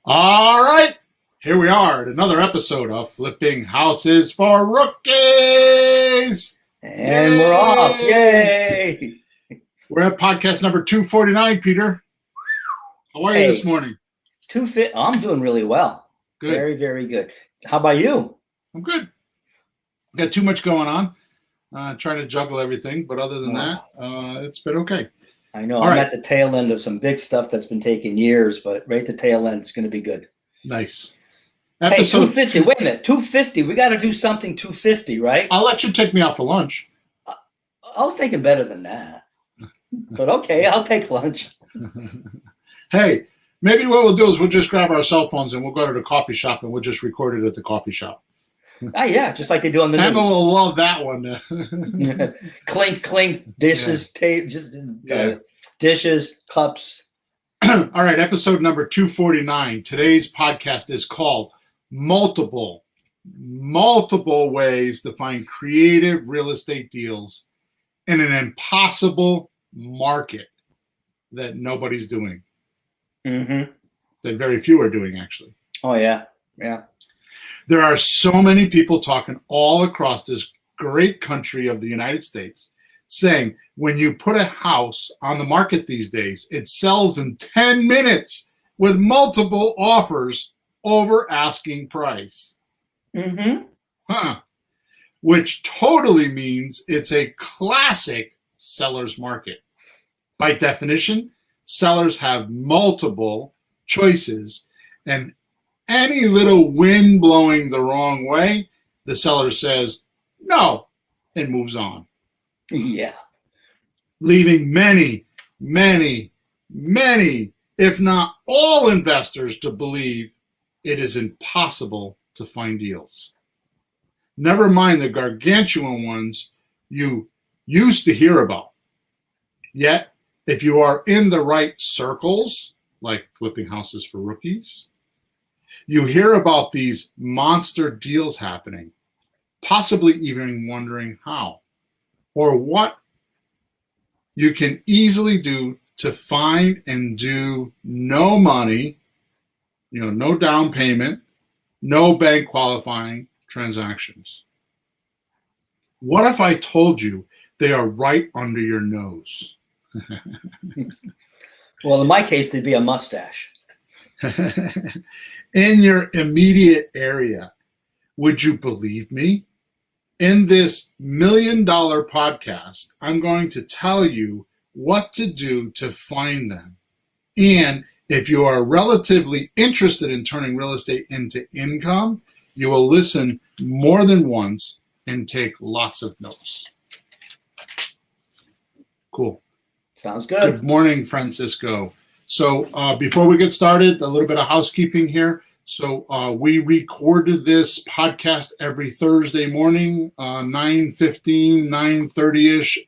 All right, here we are at another episode of Flipping Houses for Rookies. And we're off. Yay! We're at podcast number 249, Peter. How are you this morning? I'm doing really well. Good. Very, very good. How about you? I'm good. Got too much going on. Trying to juggle everything, but other than that, it's been okay. I know. I'm at the tail end of some big stuff that's been taking years, but right at the tail end, it's going to be good. Nice. Hey, 250. Wait a minute. 250. We got to do something 250, right? I'll let you take me out for lunch. I was thinking better than that. But okay, I'll take lunch. Hey, maybe what we'll do is we'll just grab our cell phones and we'll go to the coffee shop and we'll just record it at the coffee shop. Yeah, just like they do on the news. Emma will love that one. Clink, clink, dishes, dishes, cups. All right, episode number 249. Today's podcast is called Multiple Ways to Find Creative Real Estate Deals in an Impossible Market that nobody's doing. Mm-hmm. That very few are doing, actually. Oh, yeah. Yeah. There are so many people talking all across this great country of the United States saying when you put a house on the market these days, it sells in 10 minutes with multiple offers over asking price. Mm-hmm. Which totally means it's a classic seller's market. By definition, sellers have multiple choices, and any little wind blowing the wrong way, the seller says no and moves on. Yeah. Leaving many, if not all investors to believe it is impossible to find deals. Never mind the gargantuan ones you used to hear about. Yet, if you are in the right circles, like Flipping Houses for Rookies, you hear about these monster deals happening, possibly even wondering how or what you can easily do to find and do no money, no down payment, no bank qualifying transactions. What if I told you they are right under your nose? Well, in my case, they'd be a mustache. In your immediate area, would you believe me? In this $1 million podcast, I'm going to tell you what to do to find them. And if you are relatively interested in turning real estate into income, you will listen more than once and take lots of notes. Cool. Sounds good. Good morning, Francisco. So before we get started, a little bit of housekeeping here. So we recorded this podcast every Thursday morning, 9:15, 9:30-ish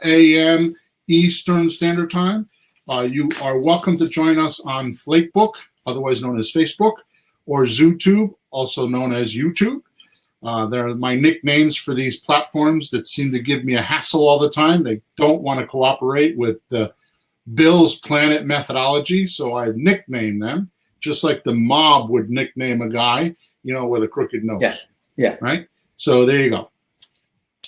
a.m. Eastern Standard Time. You are welcome to join us on Flakebook, otherwise known as Facebook, or ZooTube, also known as YouTube. They're my nicknames for these platforms that seem to give me a hassle all the time. They don't want to cooperate with the Bill's Planet methodology, so I nicknamed them, just like the mob would nickname a guy, with a crooked nose. Yeah. Right? So there you go.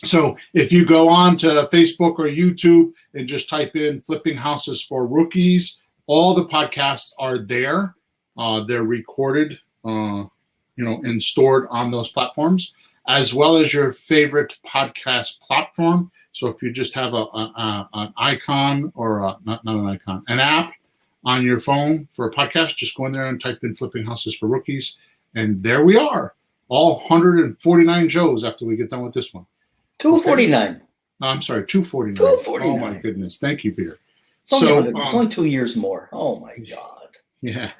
So if you go on to Facebook or YouTube and just type in Flipping Houses for Rookies, all the podcasts are there. They're recorded, and stored on those platforms, as well as your favorite podcast platform. So if you just have an icon or not an icon, an app on your phone for a podcast, just go in there and type in Flipping Houses for Rookies. And there we are, all 149 shows after we get done with this one. 249. Okay. I'm sorry, 249. 249. Oh, my goodness. Thank you, Peter. It's only 2 years more. Oh, my God. Yeah.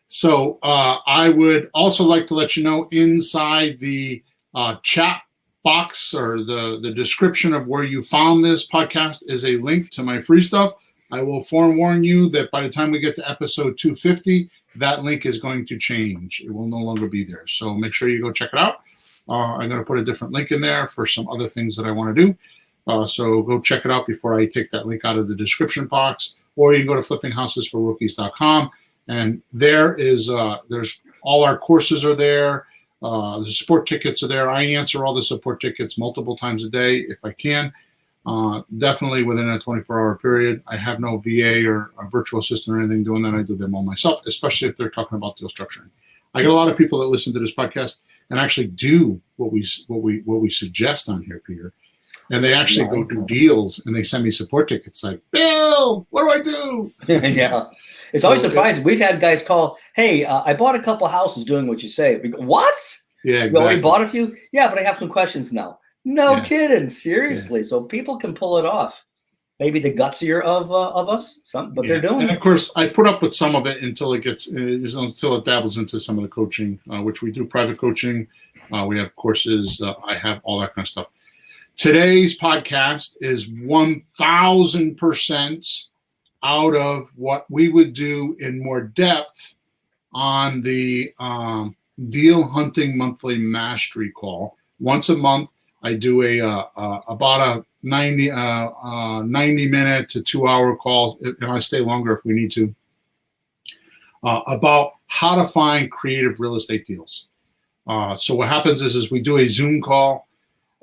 So I would also like to let you know inside the chat box or the description of where you found this podcast is a link to my free stuff. I will forewarn you that by the time we get to episode 250, that link is going to change. It will no longer be there. So make sure you go check it out. I'm going to put a different link in there for some other things that I want to do. So go check it out before I take that link out of the description box. Or you can go to flippinghousesforrookies.com And there's all our courses are there. The support tickets are there. I answer all the support tickets multiple times a day if I can. Definitely within a 24-hour period. I have no VA or a virtual assistant or anything doing that. I do them all myself, especially if they're talking about deal structuring. I get a lot of people that listen to this podcast and actually do what we suggest on here, Peter. And they actually go do deals and they send me support tickets like, Bill, what do I do? Yeah. It's always surprising. We've had guys call, hey, I bought a couple houses doing what you say. We go, what? Yeah, exactly. You already bought a few? Yeah, but I have some questions now. No kidding. Seriously. Yeah. So people can pull it off. Maybe the gutsier of us, but they're doing it. And of course, I put up with some of it until it dabbles into some of the coaching, which we do private coaching. We have courses. I have all that kind of stuff. Today's podcast is 1,000% out of what we would do in more depth on the Deal Hunting Monthly Mastery Call. Once a month, I do about a 90 minute to 2 hour call, and I stay longer if we need to, about how to find creative real estate deals. So what happens is we do a Zoom call.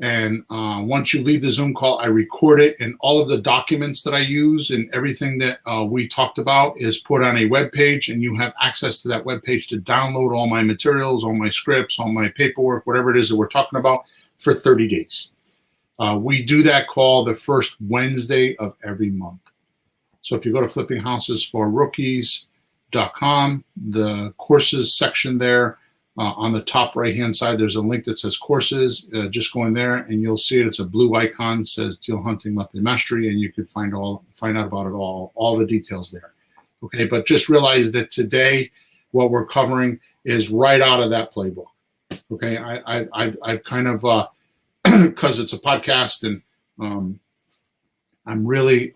And once you leave the Zoom call, I record it, and all of the documents that I use and everything that we talked about is put on a web page, and you have access to that web page to download all my materials, all my scripts, all my paperwork, whatever it is that we're talking about for 30 days. We do that call the first Wednesday of every month. So if you go to flippinghouses4rookies.com, the courses section there, on the top right-hand side, there's a link that says courses. Just go in there, and you'll see it. It's a blue icon, says Deal Hunting Monthly Mastery, and you could find out about it all the details there. Okay, but just realize that today, what we're covering is right out of that playbook. Okay, I kind of because it's a podcast, and I'm really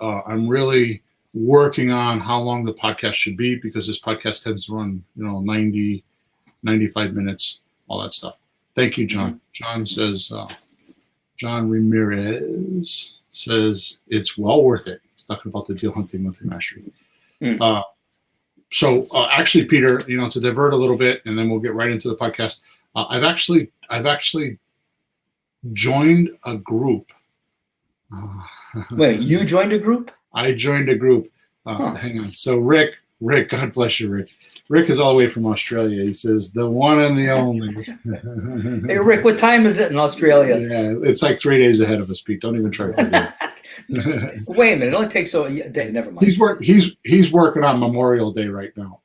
working on how long the podcast should be, because this podcast tends to run 95 minutes, all that stuff. Thank you, John. John says, John Ramirez says it's well worth it. He's talking about the Deal Hunting Monthly Mastery. So actually, Peter, to divert a little bit, and then we'll get right into the podcast. I've actually joined a group. Wait, you joined a group? I joined a group. Hang on. So Rick, God bless you, Rick. Rick is all the way from Australia. He says, the one and the only. Hey, Rick, what time is it in Australia? Yeah, it's like 3 days ahead of us, Pete. Don't even try to figure it. Wait a minute. It only takes a day. Never mind. He's working on Memorial Day right now.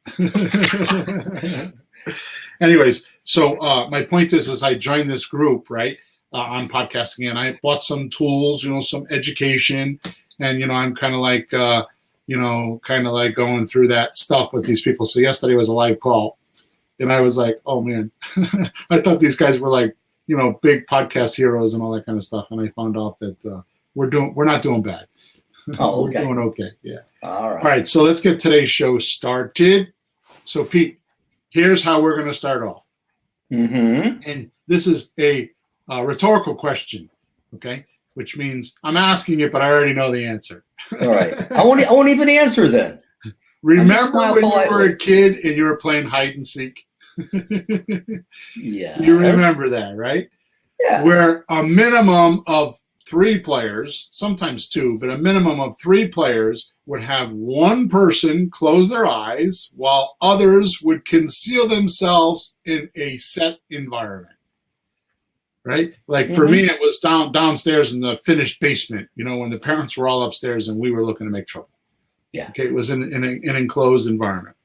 Anyways, so my point is I joined this group, right, on podcasting, and I bought some tools, some education, and, I'm kind of like going through that stuff with these people. So yesterday was a live call, and I was like, oh man, I thought these guys were like, big podcast heroes and all that kind of stuff. And I found out that we're not doing bad. Oh, okay. We're doing okay. Yeah. All right. All right. So let's get today's show started. So Pete, here's how we're going to start off. Mm-hmm. And this is a rhetorical question. Okay. Which means I'm asking it, but I already know the answer. All right. I won't even answer then. Remember when you were a kid and you were playing hide and seek? Yeah. You remember that, right? Yeah. Where a minimum of 3 players, sometimes 2, but a minimum of 3 players would have one person close their eyes while others would conceal themselves in a set environment. Right? Like for me, it was downstairs in the finished basement, when the parents were all upstairs and we were looking to make trouble. Yeah. Okay. It was in an enclosed environment.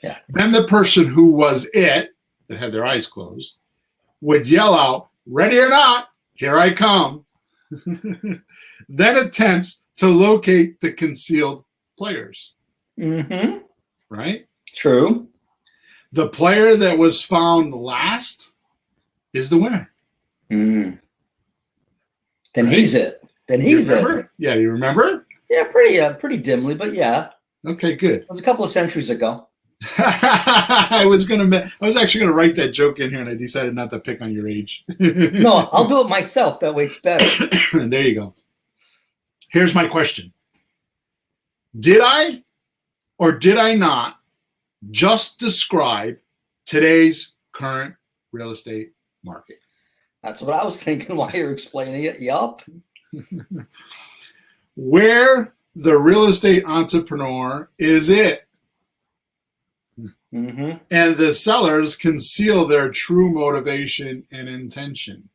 Yeah. Then the person who was that had their eyes closed, would yell out, ready or not, here I come. Then attempts to locate the concealed players. Mm-hmm. Right? True. The player that was found last is the winner. Mm. Then right? He's it. Then he's it. Yeah, you remember? Yeah, pretty dimly, but yeah. Okay, good. It was a couple of centuries ago. I was actually gonna write that joke in here, and I decided not to pick on your age. No, I'll do it myself. That way, it's better. There you go. Here's my question: did I, or did I not, just describe today's current real estate market. That's what I was thinking while you're explaining it. Yup. Where the real estate entrepreneur is it. Mm-hmm. And the sellers conceal their true motivation and intention.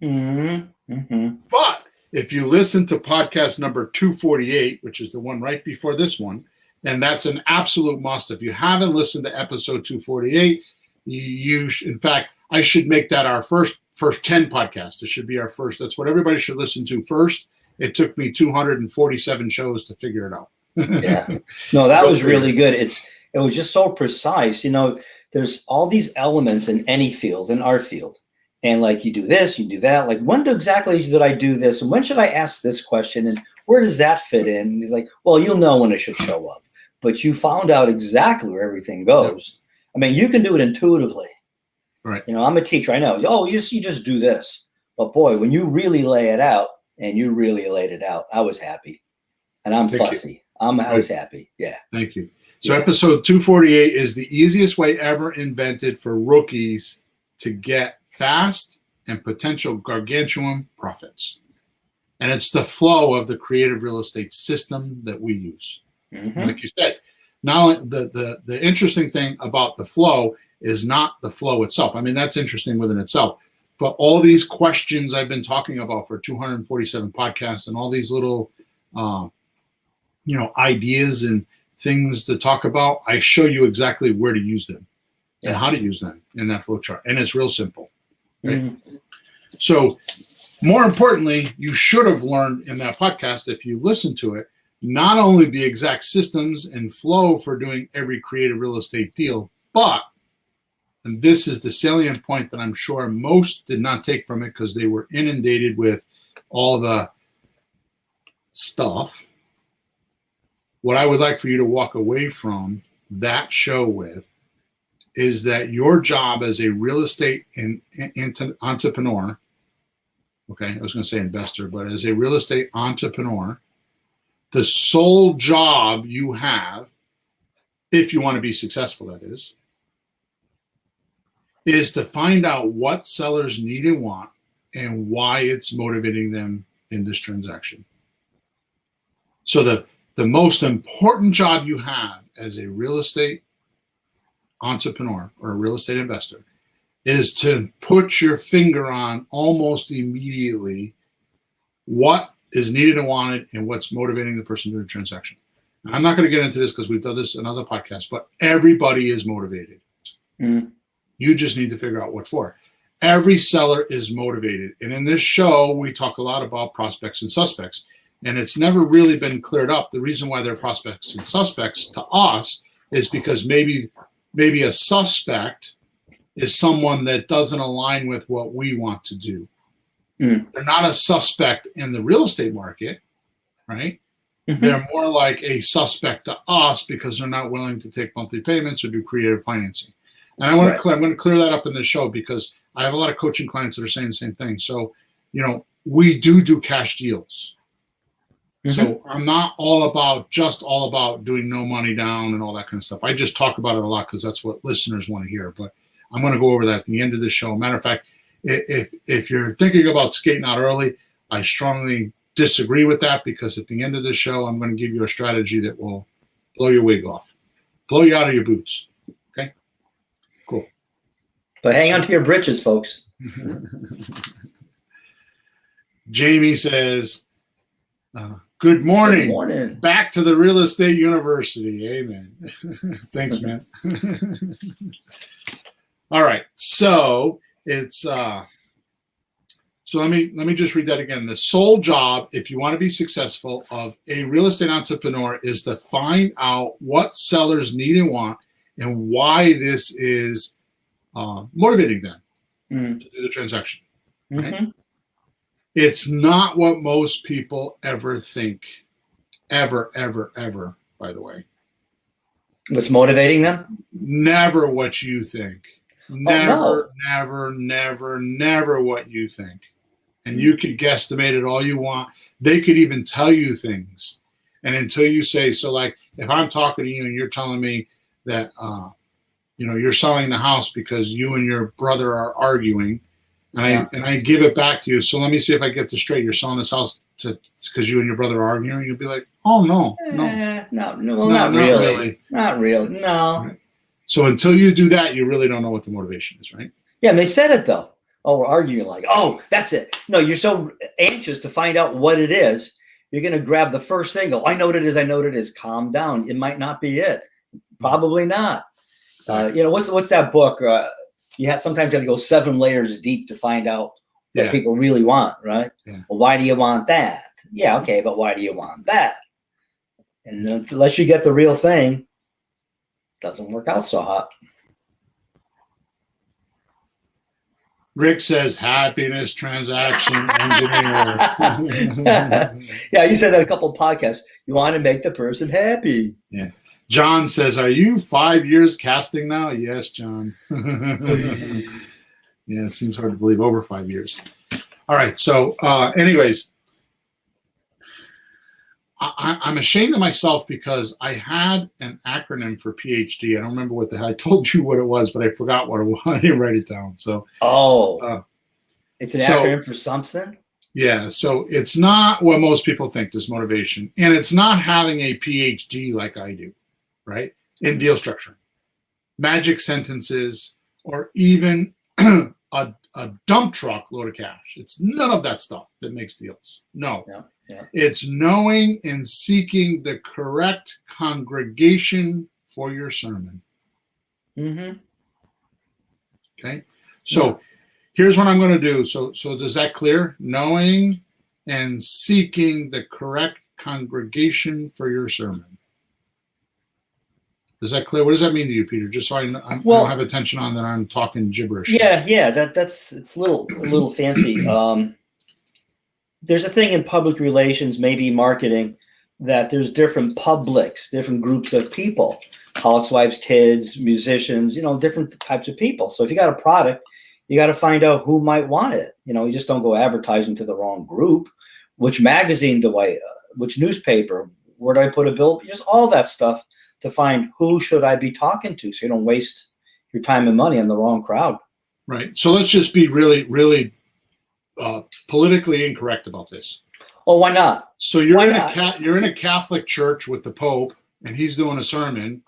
Mm-hmm. Mm-hmm. But if you listen to podcast number 248, which is the one right before this one, and that's an absolute must. If you haven't listened to episode 248, in fact, I should make that our first 10 podcasts. It should be our first. That's what everybody should listen to first. It took me 247 shows to figure it out. Yeah. No, that was really good. It was just so precise. You know, there's all these elements in any field, in our field. And like, you do this, you do that. Like, when exactly did I do this? And when should I ask this question? And where does that fit in? And he's like, well, you'll know when it should show up. But you found out exactly where everything goes. I mean, you can do it intuitively. Right. You know, I'm a teacher. I know. Oh, you just do this. But boy, when you really lay it out, and you really laid it out, I was happy. And I'm fussy. I was happy. Yeah. Thank you. So episode 248 is the easiest way ever invented for rookies to get fast and potential gargantuan profits. And it's the flow of the creative real estate system that we use. Mm-hmm. Like you said, now the interesting thing about the flow is not the flow itself. I mean, that's interesting within itself. But all these questions I've been talking about for 247 podcasts and all these little, ideas and things to talk about, I show you exactly where to use them and how to use them in that flow chart. And it's real simple. Right? Mm-hmm. So more importantly, you should have learned in that podcast, if you listen to it, not only the exact systems and flow for doing every creative real estate deal, but, and this is the salient point that I'm sure most did not take from it because they were inundated with all the stuff. What I would like for you to walk away from that show with is that your job as a real estate entrepreneur, okay, I was going to say investor, but as a real estate entrepreneur, the sole job you have, if you want to be successful, that is to find out what sellers need and want and why it's motivating them in this transaction. So the most important job you have as a real estate entrepreneur or a real estate investor is to put your finger on almost immediately what is needed and wanted and what's motivating the person to do the transaction. Now, I'm not going to get into this because we've done this in other podcasts, but everybody is motivated. Mm. You just need to figure out what for. Every seller is motivated. And in this show, we talk a lot about prospects and suspects. And it's never really been cleared up. The reason why they're prospects and suspects to us is because maybe a suspect is someone that doesn't align with what we want to do. Mm. They're not a suspect in the real estate market, right? Mm-hmm. They're more like a suspect to us because they're not willing to take monthly payments or do creative financing. And I'm going to clear that up in this show because I have a lot of coaching clients that are saying the same thing. So, we do cash deals. Mm-hmm. So I'm not all about doing no money down and all that kind of stuff. I just talk about it a lot because that's what listeners want to hear. But I'm going to go over that at the end of the show. Matter of fact, if you're thinking about skating out early, I strongly disagree with that because at the end of the show, I'm going to give you a strategy that will blow your wig off, blow you out of your boots. Okay, cool. But hang on to your britches, folks. Jamie says, good morning. Good morning. Back to the real estate university. Amen. Thanks, man. All right. So it's so let me just read that again. The sole job, if you want to be successful, of a real estate entrepreneur is to find out what sellers need and want and why this is motivating them to do the transaction. Right? Mm-hmm. It's not what most people ever think. Ever, by the way. What's motivating them? Never what you think. Never what you think. And you could guesstimate it all you want. They could even tell you things. And until you say, so like, if I'm talking to you and you're telling me that you're selling the house because you and your brother are arguing, and I give it back to you. So let me see if I get this straight. You're selling this house because you and your brother are arguing. You'll be like, oh no, not really. Not really. No. Right. So until you do that, you really don't know what the motivation is, right? Yeah, and they said it though. Oh, we're arguing, like, oh, that's it. No, you're so anxious to find out what it is. You're going to grab the first thing. Go, I know what it is. I know what it is. Calm down. It might not be it. Probably not. What's that book? Sometimes you have to go 7 layers deep to find out what people really want, right? Yeah. Well, why do you want that? Yeah, okay, but why do you want that? And unless you get the real thing, it doesn't work out so hot. Rick says happiness transaction engineer. Yeah, you said that a couple of podcasts. You want to make the person happy. Yeah. John says, are you 5 years casting now? Yes, John. Yeah, it seems hard to believe, over 5 years. All right. So anyways, I'm ashamed of myself because I had an acronym for PhD. I don't remember I told you what it was, but I forgot what it was. I didn't write it down. So, it's an acronym for something. Yeah. So it's not what most people think is motivation, and it's not having a PhD like I do, right? In deal structuring, magic sentences, or even a dump truck load of cash. It's none of that stuff that makes deals. No. Yeah. It's knowing and seeking the correct congregation for your sermon. Mm-hmm. Okay. So here's what I'm going to do. So does that clear? Knowing and seeking the correct congregation for your sermon. Is that clear? What does that mean to you, Peter? Just so I don't have attention on that I'm talking gibberish. Yeah. It's a little fancy. There's a thing in public relations, maybe marketing, that there's different publics, different groups of people, housewives, kids, musicians, different types of people. So if you got a product, you got to find out who might want it. You just don't go advertising to the wrong group. Which magazine which newspaper, where do I put a bill? Just all that stuff to find who should I be talking to, so you don't waste your time and money on the wrong crowd. Right. So let's just be really, really politically incorrect about this. Oh, why not? So you're in a Catholic church with the Pope, and he's doing a sermon.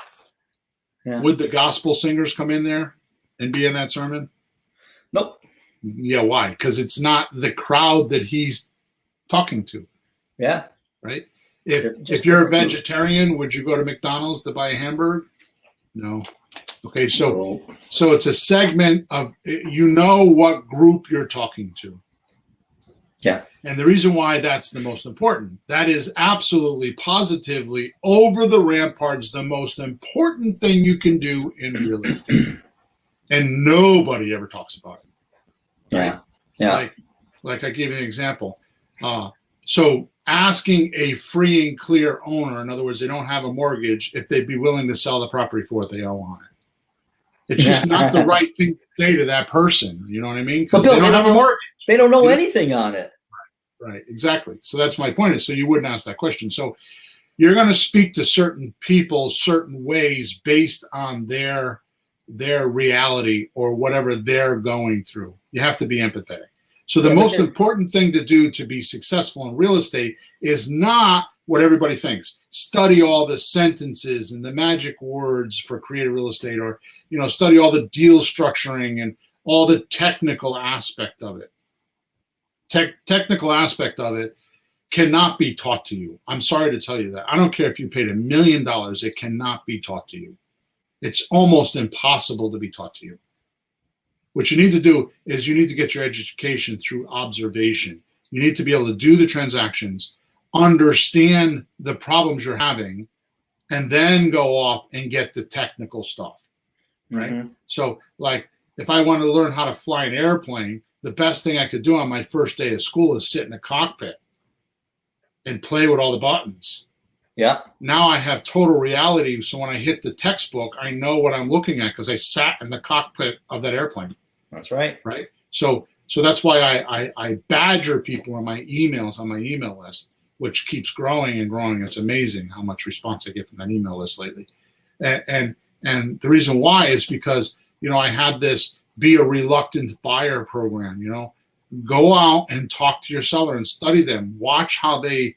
Yeah. Would the gospel singers come in there and be in that sermon? Nope. Yeah, why? Because it's not the crowd that he's talking to. Yeah. Right? If you're a vegetarian, would you go to McDonald's to buy a hamburger? No. Okay, so it's a segment of, what group you're talking to. Yeah. And the reason why that's the most important, that is absolutely, positively, over the ramparts, the most important thing you can do in real estate. And nobody ever talks about it. Yeah. Yeah. Like I gave you an example. So asking a free and clear owner, in other words, they don't have a mortgage, if they'd be willing to sell the property for what they owe on it. It's just not the right thing to say to that person. You know what I mean? Because they don't have a mortgage. They don't know anything on it. Right, exactly. So that's my point. So you wouldn't ask that question. So you're going to speak to certain people certain ways based on their reality or whatever they're going through. You have to be empathetic. So the most important thing to do to be successful in real estate is not what everybody thinks. Study all the sentences and the magic words for creative real estate, or study all the deal structuring and all the technical aspect of it. Technical aspect of it cannot be taught to you. I'm sorry to tell you that. I don't care if you paid $1 million, it cannot be taught to you. It's almost impossible to be taught to you. What you need to do is you need to get your education through observation. You need to be able to do the transactions, understand the problems you're having, and then go off and get the technical stuff, right? Mm-hmm. So like if I want to learn how to fly an airplane, the best thing I could do on my first day of school is sit in a cockpit and play with all the buttons. Yeah. Now I have total reality. So when I hit the textbook, I know what I'm looking at because I sat in the cockpit of that airplane. That's right. Right. So that's why I badger people in my emails on my email list, which keeps growing and growing. It's amazing how much response I get from that email list lately. And And the reason why is because, I had this be a reluctant buyer program. Go out and talk to your seller and study them. Watch how they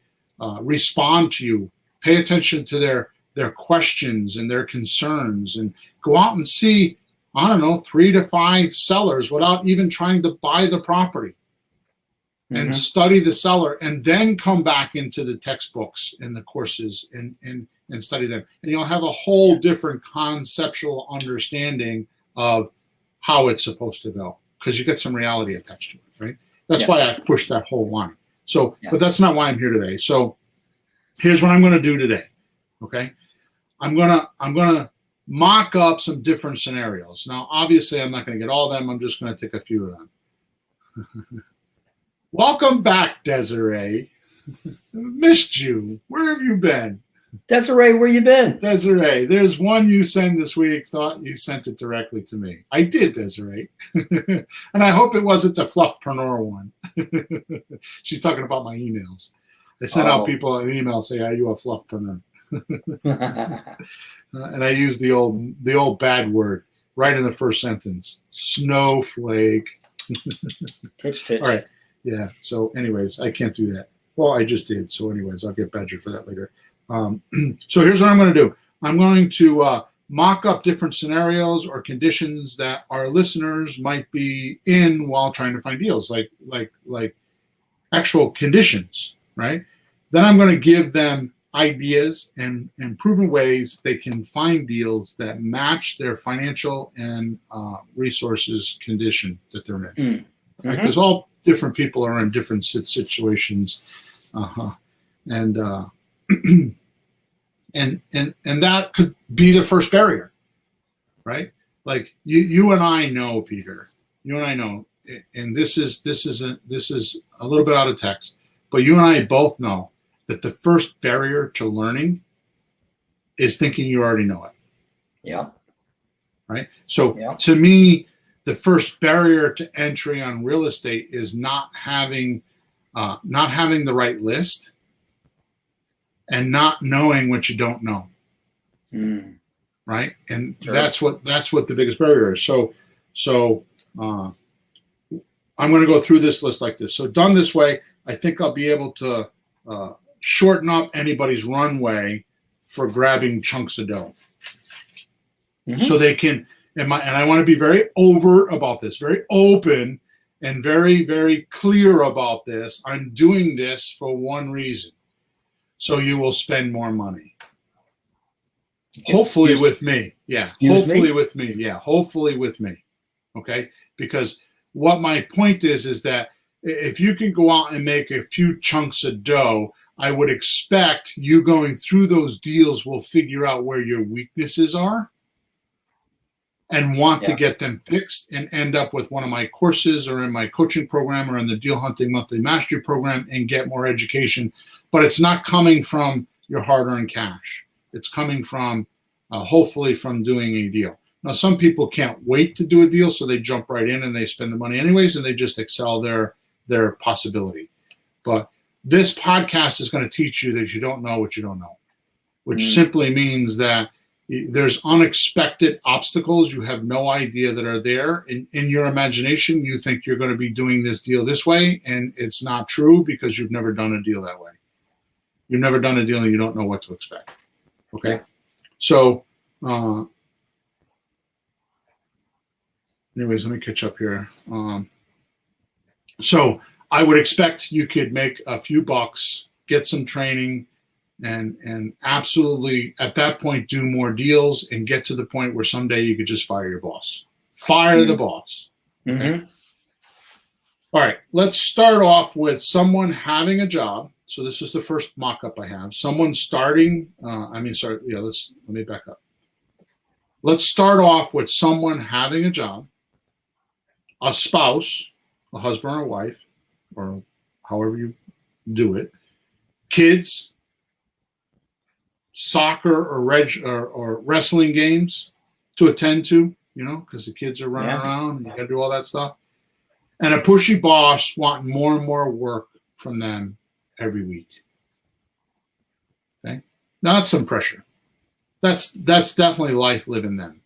respond to you. Pay attention to their questions and their concerns, and go out and see, 3 to 5 sellers without even trying to buy the property, and study the seller, and then come back into the textbooks and the courses and study them. And you'll have a whole different conceptual understanding of how it's supposed to go, because you get some reality attached to it, right? That's why I push that whole line. So, but that's not why I'm here today. So here's what I'm going to do today. Okay. I'm going to mock up some different scenarios. Now, obviously I'm not going to get all of them. I'm just going to take a few of them. Welcome back, Desiree. Missed you. Where have you been? Desiree, where you been? Desiree, there's one you sent this week. Thought you sent it directly to me. I did, Desiree. And I hope it wasn't the fluffpreneur one. She's talking about my emails. I sent out people an email say, "Are you a fluffpreneur?" And I used the old bad word right in the first sentence. Snowflake. Titch. All right. Yeah. So anyways, I can't do that. Well, I just did. So anyways, I'll get badgered for that later. So here's what I'm going to do. I'm going to mock up different scenarios or conditions that our listeners might be in while trying to find deals, like actual conditions, right? Then I'm going to give them ideas and proven ways they can find deals that match their financial and resources condition that they're in. Right? Because all different people are in different situations, and that could be the first barrier, right? Like you and I know, Peter. You and I know, and this is a little bit out of text, but you and I both know that the first barrier to learning is thinking you already know it. Yeah. Right. So to me, the first barrier to entry on real estate is not having the right list and not knowing what you don't know. Right. And that's what the biggest barrier is. So I'm going to go through this list like this. So done this way, I think I'll be able to shorten up anybody's runway for grabbing chunks of dough. So they can, and I want to be very overt about this, very open and very, very clear about this. I'm doing this for one reason. So you will spend more money. Hopefully with me. Yeah. Hopefully with me. Yeah. Hopefully with me. Okay. Because what my point is that if you can go out and make a few chunks of dough, I would expect you going through those deals will figure out where your weaknesses are and want to get them fixed and end up with one of my courses or in my coaching program or in the Deal Hunting Monthly Mastery program and get more education. But it's not coming from your hard-earned cash. It's coming from, hopefully, from doing a deal. Now, some people can't wait to do a deal, so they jump right in and they spend the money anyways, and they just excel their possibility. But this podcast is going to teach you that you don't know what you don't know, which simply means that there's unexpected obstacles you have no idea that are there. In your imagination, you think you're going to be doing this deal this way, and it's not true because you've never done a deal that way. You've never done a deal and you don't know what to expect. Okay? Yeah. So, anyways, let me catch up here. So I would expect you could make a few bucks, get some training, and absolutely at that point do more deals and get to the point where someday you could just fire your boss. Fire the boss. Okay? All right, let's start off with someone having a job. So this is the first mock-up I have. Someone starting, let me back up. Let's start off with someone having a job, a spouse, a husband or wife, or however you do it, kids, soccer or wrestling games to attend to, because the kids are running around and you got to do all that stuff. And a pushy boss wanting more and more work from them every week. Okay? Now that's some pressure. That's definitely life living them,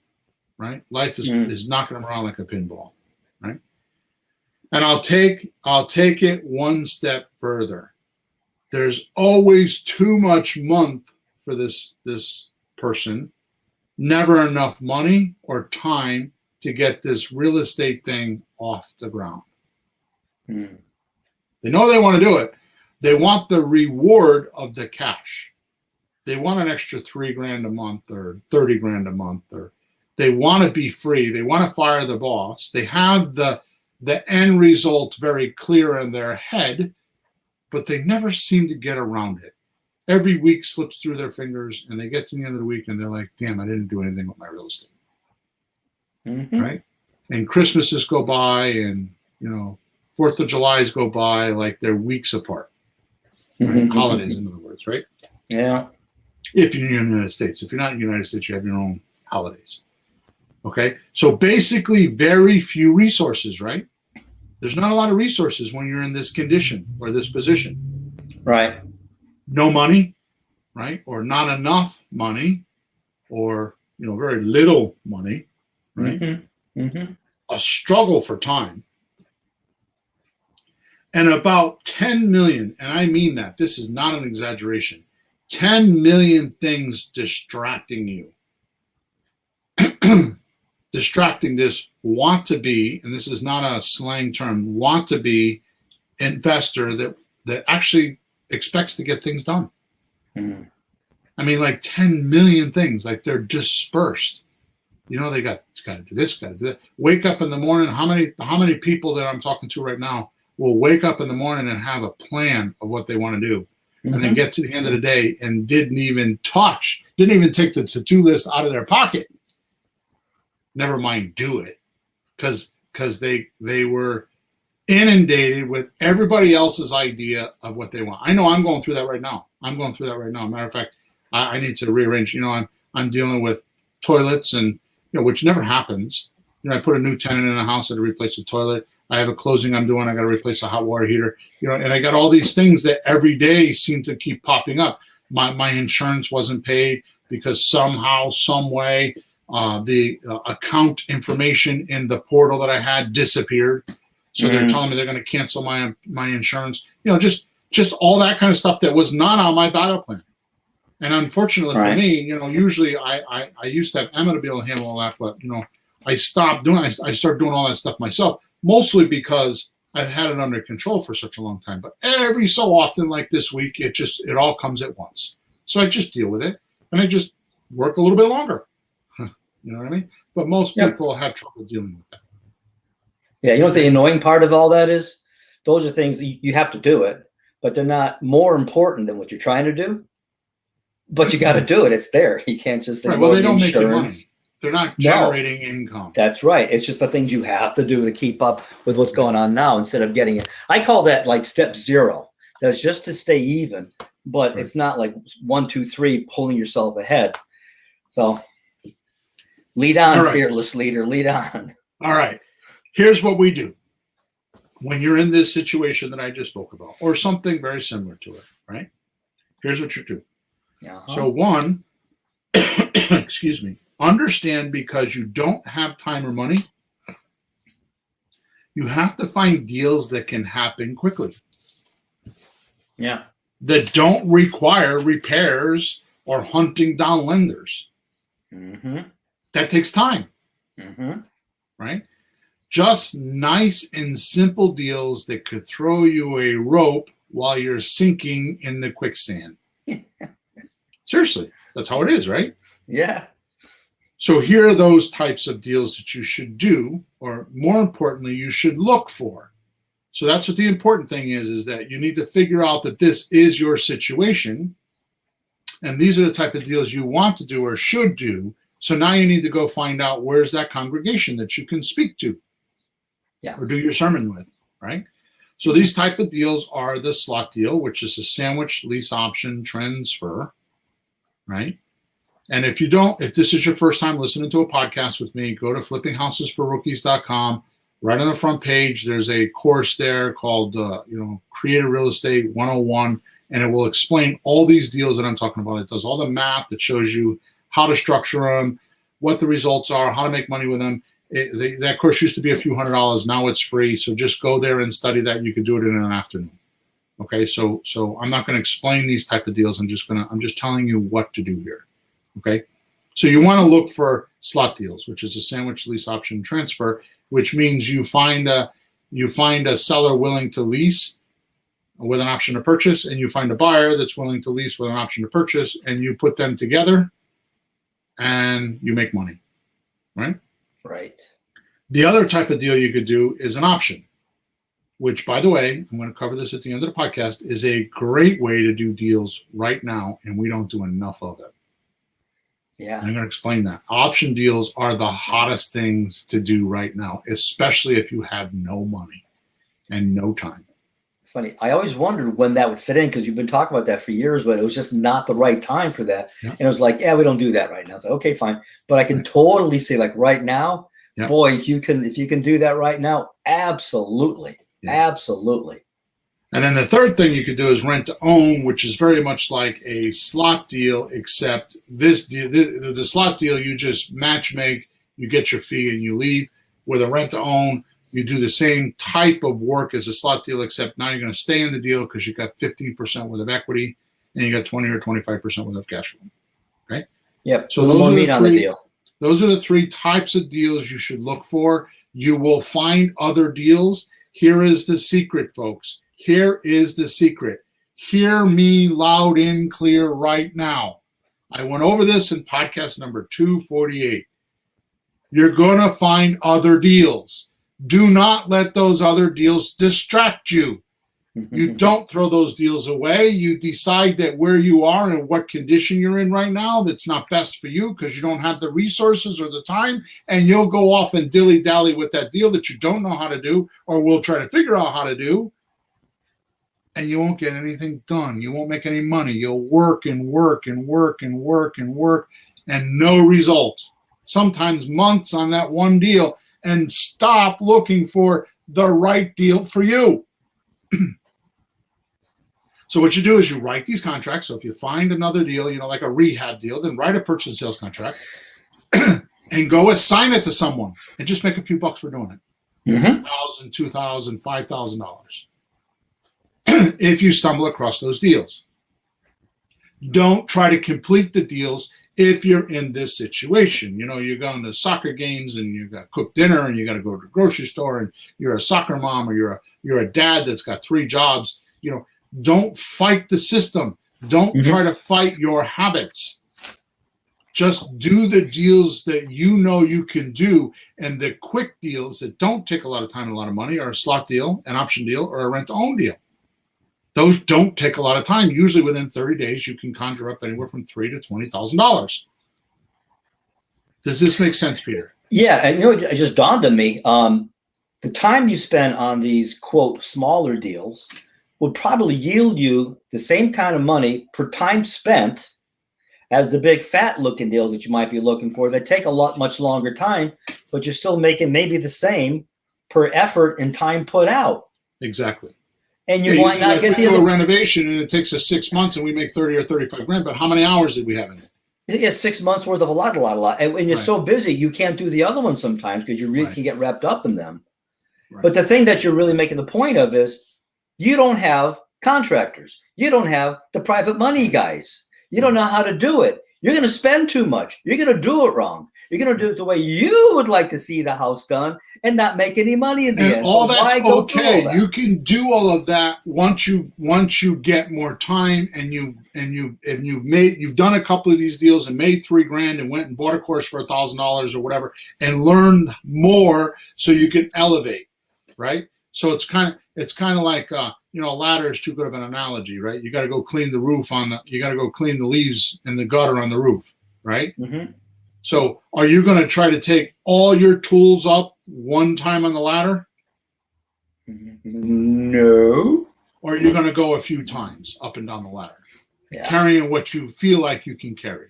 right? Life is knocking them around like a pinball, right? And I'll take it one step further. There's always too much month for this person, never enough money or time to get this real estate thing off the ground. They know they want to do it. They want the reward of the cash. They want an extra $3,000 a month or $30,000 a month, or they want to be free. They want to fire the boss. They have the end result very clear in their head, but they never seem to get around it. Every week slips through their fingers, and they get to the end of the week, and they're like, damn, I didn't do anything with my real estate. Right? And Christmases go by, and, 4th of July's go by like they're weeks apart. Right? Holidays, in other words, right? Yeah. If you're in the United States. If you're not in the United States, you have your own holidays. Okay? So basically, very few resources, right? There's not a lot of resources when you're in this condition or this position. Right. No money, right? Or not enough money, or, very little money, right? A struggle for time. And about 10 million, and I mean that, this is not an exaggeration, 10 million things distracting you. Distracting this want to be, and this is not a slang term, want to be investor that actually expects to get things done. I mean, like 10 million things, like they're dispersed. They got to do this, got to do that. Wake up in the morning. How many people that I'm talking to right now will wake up in the morning and have a plan of what they want to do, and then get to the end of the day and didn't even take the to-do list out of their pocket. Never mind do it, because they were inundated with everybody else's idea of what they want. I know I'm going through that right now. Matter of fact, I need to rearrange. I'm dealing with toilets, and which never happens. I put a new tenant in a house to replace a toilet. I have a closing I'm doing. I got to replace a hot water heater. And I got all these things that every day seem to keep popping up. My insurance wasn't paid because somehow, some way, the account information in the portal that I had disappeared. So they're telling me they're going to cancel my insurance. Just all that kind of stuff that was not on my battle plan. And unfortunately for me, usually I used to have Emma to be able to handle all that, but I stopped doing. I started doing all that stuff myself, mostly because I've had it under control for such a long time. But every so often, like this week, it all comes at once. So I just deal with it, and I just work a little bit longer. You know what I mean? But most people have trouble dealing with that. Yeah, what the annoying part of all that is? Those are things that you have to do it, but they're not more important than what you're trying to do. But you got to do it. It's there. You can't just right. Well, they don't make you money. They're not generating income. That's right. It's just the things you have to do to keep up with what's going on now instead of getting it. I call that like step 0. That's just to stay even, but it's not like 1, 2, 3 pulling yourself ahead. So lead on, fearless leader. Lead on. All right. Here's what we do when you're in this situation that I just spoke about, or something very similar to it, right? Here's what you do. So 1, excuse me, understand, because you don't have time or money, you have to find deals that can happen quickly. Yeah. That don't require repairs or hunting down lenders. That takes time. Right? Just nice and simple deals that could throw you a rope while you're sinking in the quicksand. Seriously, that's how it is, right? Yeah. So here are those types of deals that you should do, or more importantly, you should look for. So that's what the important thing is that you need to figure out that this is your situation, and these are the type of deals you want to do or should do. So now you need to go find out where's that congregation that you can speak to, or do your sermon with, right? So these type of deals are the slot deal, which is a sandwich lease option transfer, right? And if this is your first time listening to a podcast with me, go to flippinghousesforrookies.com. Right on the front page, there's a course there called, Creative Real Estate 101, and it will explain all these deals that I'm talking about. It does all the math. It shows you how to structure them, what the results are, how to make money with them. That course used to be a few $100s. Now it's free. So just go there and study that. You can do it in an afternoon. Okay. So I'm not going to explain these type of deals. I'm just telling you what to do here. Okay. So you want to look for slot deals, which is a sandwich lease option transfer, which means you find a seller willing to lease with an option to purchase, and you find a buyer that's willing to lease with an option to purchase, and you put them together and you make money, right? Right. The other type of deal you could do is an option, which, by the way, I'm going to cover this at the end of the podcast, is a great way to do deals right now, and we don't do enough of it. Yeah. I'm going to explain that. Option deals are the hottest things to do right now, especially if you have no money and no time. It's funny. I always wondered when that would fit in because you've been talking about that for years, but it was just not the right time for that. Yeah. And it was like, yeah, we don't do that right now. So, okay, fine. But I can totally see like right now, yeah. Boy, if you can do that right now, absolutely. Yeah. Absolutely. And then the third thing you could do is rent to own, which is very much like a slot deal, except this deal, the slot deal, you just match make, you get your fee and you leave. With a rent to own, you do the same type of work as a slot deal, except now you're going to stay in the deal because you got 15% worth of equity and you got 20 or 25% worth of cash flow. Okay. Yep. So those are on the deal. Those are the three types of deals you should look for. You will find other deals. Here is the secret, folks. Here is the secret. Hear me loud and clear right now. I went over this in podcast number 248. You're going to find other deals. Do not let those other deals distract you. You don't throw those deals away. You decide that where you are and what condition you're in right now, that's not best for you because you don't have the resources or the time, and you'll go off and dilly-dally with that deal that you don't know how to do or will try to figure out how to do, and you won't get anything done. You won't make any money. You'll work and work and work and work and work and no result. Sometimes months on that one deal, and stop looking for the right deal for you. So what you do is you write these contracts. So if you find another deal, like a rehab deal, then write a purchase and sales contract and go assign it to someone and just make a few bucks for doing it. $1,000, $2,000, $5,000. If you stumble across those deals. Don't try to complete the deals if you're in this situation. You're going to soccer games and you got to cook dinner and you got to go to the grocery store and you're a soccer mom or you're a dad that's got 3 jobs. Don't fight the system. Don't try to fight your habits. Just do the deals that you can do, and the quick deals that don't take a lot of time and a lot of money are a slot deal, an option deal, or a rent-to-own deal. Those don't take a lot of time. Usually within 30 days, you can conjure up anywhere from $3,000 to $20,000. Does this make sense, Peter? Yeah, and it just dawned on me. The time you spend on these, quote, smaller deals would probably yield you the same kind of money per time spent as the big fat looking deals that you might be looking for that take a much longer time, but you're still making maybe the same per effort and time put out. Exactly. And you might not get a renovation and it takes us 6 months and we make 30 or 35 grand, but how many hours did we have in it? It's 6 months worth of a lot. And when you're so busy, you can't do the other ones sometimes because you really can get wrapped up in them. Right. But the thing that you're really making the point of is you don't have contractors. You don't have the private money guys. You don't know how to do it. You're going to spend too much. You're going to do it wrong. You're going to do it the way you would like to see the house done and not make any money in the end. All that's okay. You can do all of that once you get more time and you've done a couple of these deals and made $3 grand and went and bought a course for $1,000 or whatever and learned more so you can elevate, right? So it's kind of like a ladder is too good of an analogy, right? You got to go clean the roof you got to go clean the leaves in the gutter on the roof, right? Mm-hmm. So are you going to try to take all your tools up one time on the ladder? No. Or are you going to go a few times up and down the ladder, carrying what you feel like you can carry,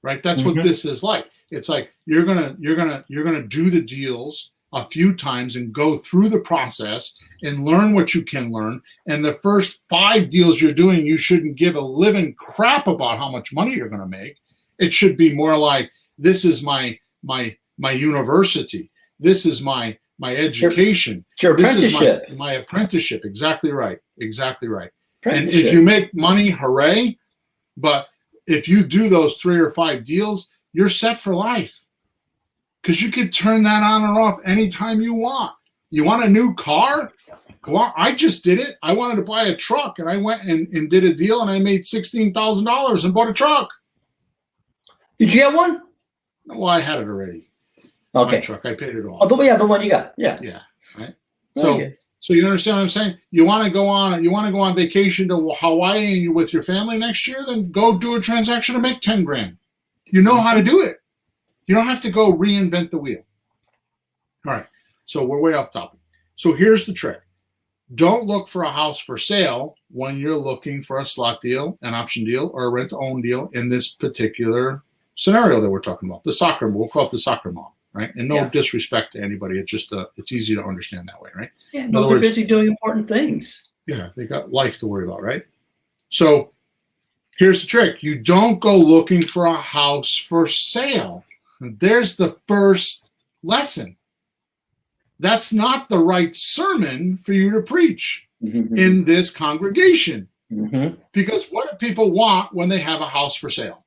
right? That's what this is like. It's like you're gonna do the deals a few times and go through the process and learn what you can learn. And the first 5 deals you're doing, you shouldn't give a living crap about how much money you're going to make. It should be more like, this is my university. This is my education. It's your This is apprenticeship. my apprenticeship. Exactly right. Exactly right. And Apprenticeship. if you make money, hooray. But if you do those 3 or 5 deals, you're set for life. Because you could turn that on or off anytime you want. You want a new car? Go on. I just did it. I wanted to buy a truck, and I went and did a deal, and I made $16,000 and bought a truck. Did you get one? Well, I had it already. Okay. My truck. I paid it off. Oh, yeah, the one you got. Yeah. Yeah. Right. Okay. So you understand what I'm saying? You want to go on vacation to Hawaii with your family next year? Then go do a transaction and make 10 grand. You know how to do it. You don't have to go reinvent the wheel. All right. So we're way off topic. So here's the trick. Don't look for a house for sale when you're looking for a slot deal, an option deal, or a rent-to-own deal in this particular scenario that we're talking about. The soccer, we'll call it the soccer mom. Right? And no disrespect to anybody. It's just it's easy to understand that way, right? Yeah, no, they're busy doing important things. Yeah, they got life to worry about, right? So here's the trick. You don't go looking for a house for sale. There's the first lesson. That's not the right sermon for you to preach in this congregation. Because what do people want when they have a house for sale?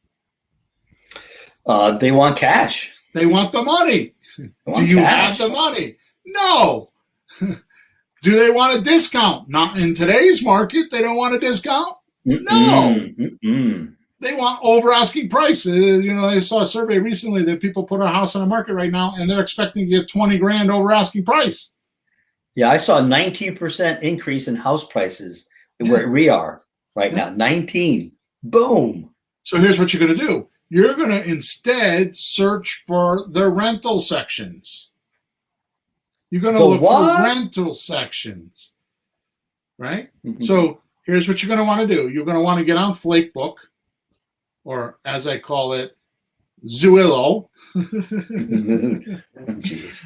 They want cash. They want the money. Do you have the money? No. Do they want a discount? Not in today's market. They don't want a discount. No. They want over asking prices. You know, I saw a survey recently that people put a house on the market right now and they're expecting to get 20 grand over asking price. Yeah, I saw a 19% increase in house prices where we are right now. 19. Boom. So here's what you're going to do. You're going to instead search for the rental sections. You're going to look for rental sections, right? So here's what you're going to want to do. You're going to want to get on Flakebook, or as I call it, Zillow. Jeez.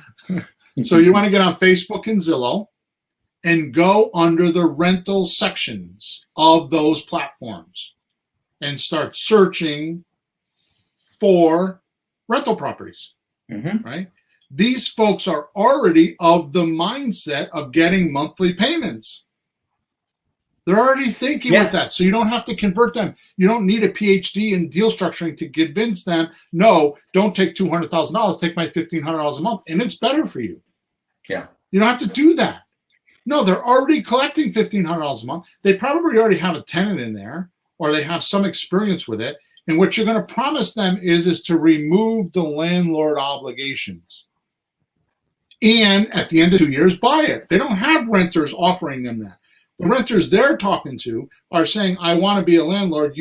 So you want to get on Facebook and Zillow and go under the rental sections of those platforms and start searching for rental properties, right? These folks are already of the mindset of getting monthly payments. They're already thinking with that. So you don't have to convert them. You don't need a PhD in deal structuring to convince them, no, don't take $200,000, take my $1,500 a month, and it's better for you. Yeah. You don't have to do that. No, they're already collecting $1,500 a month. They probably already have a tenant in there, or they have some experience with it. And what you're going to promise them is to remove the landlord obligations. And at the end of 2 years, buy it. They don't have renters offering them that. The renters they're talking to are saying, I want to be a landlord.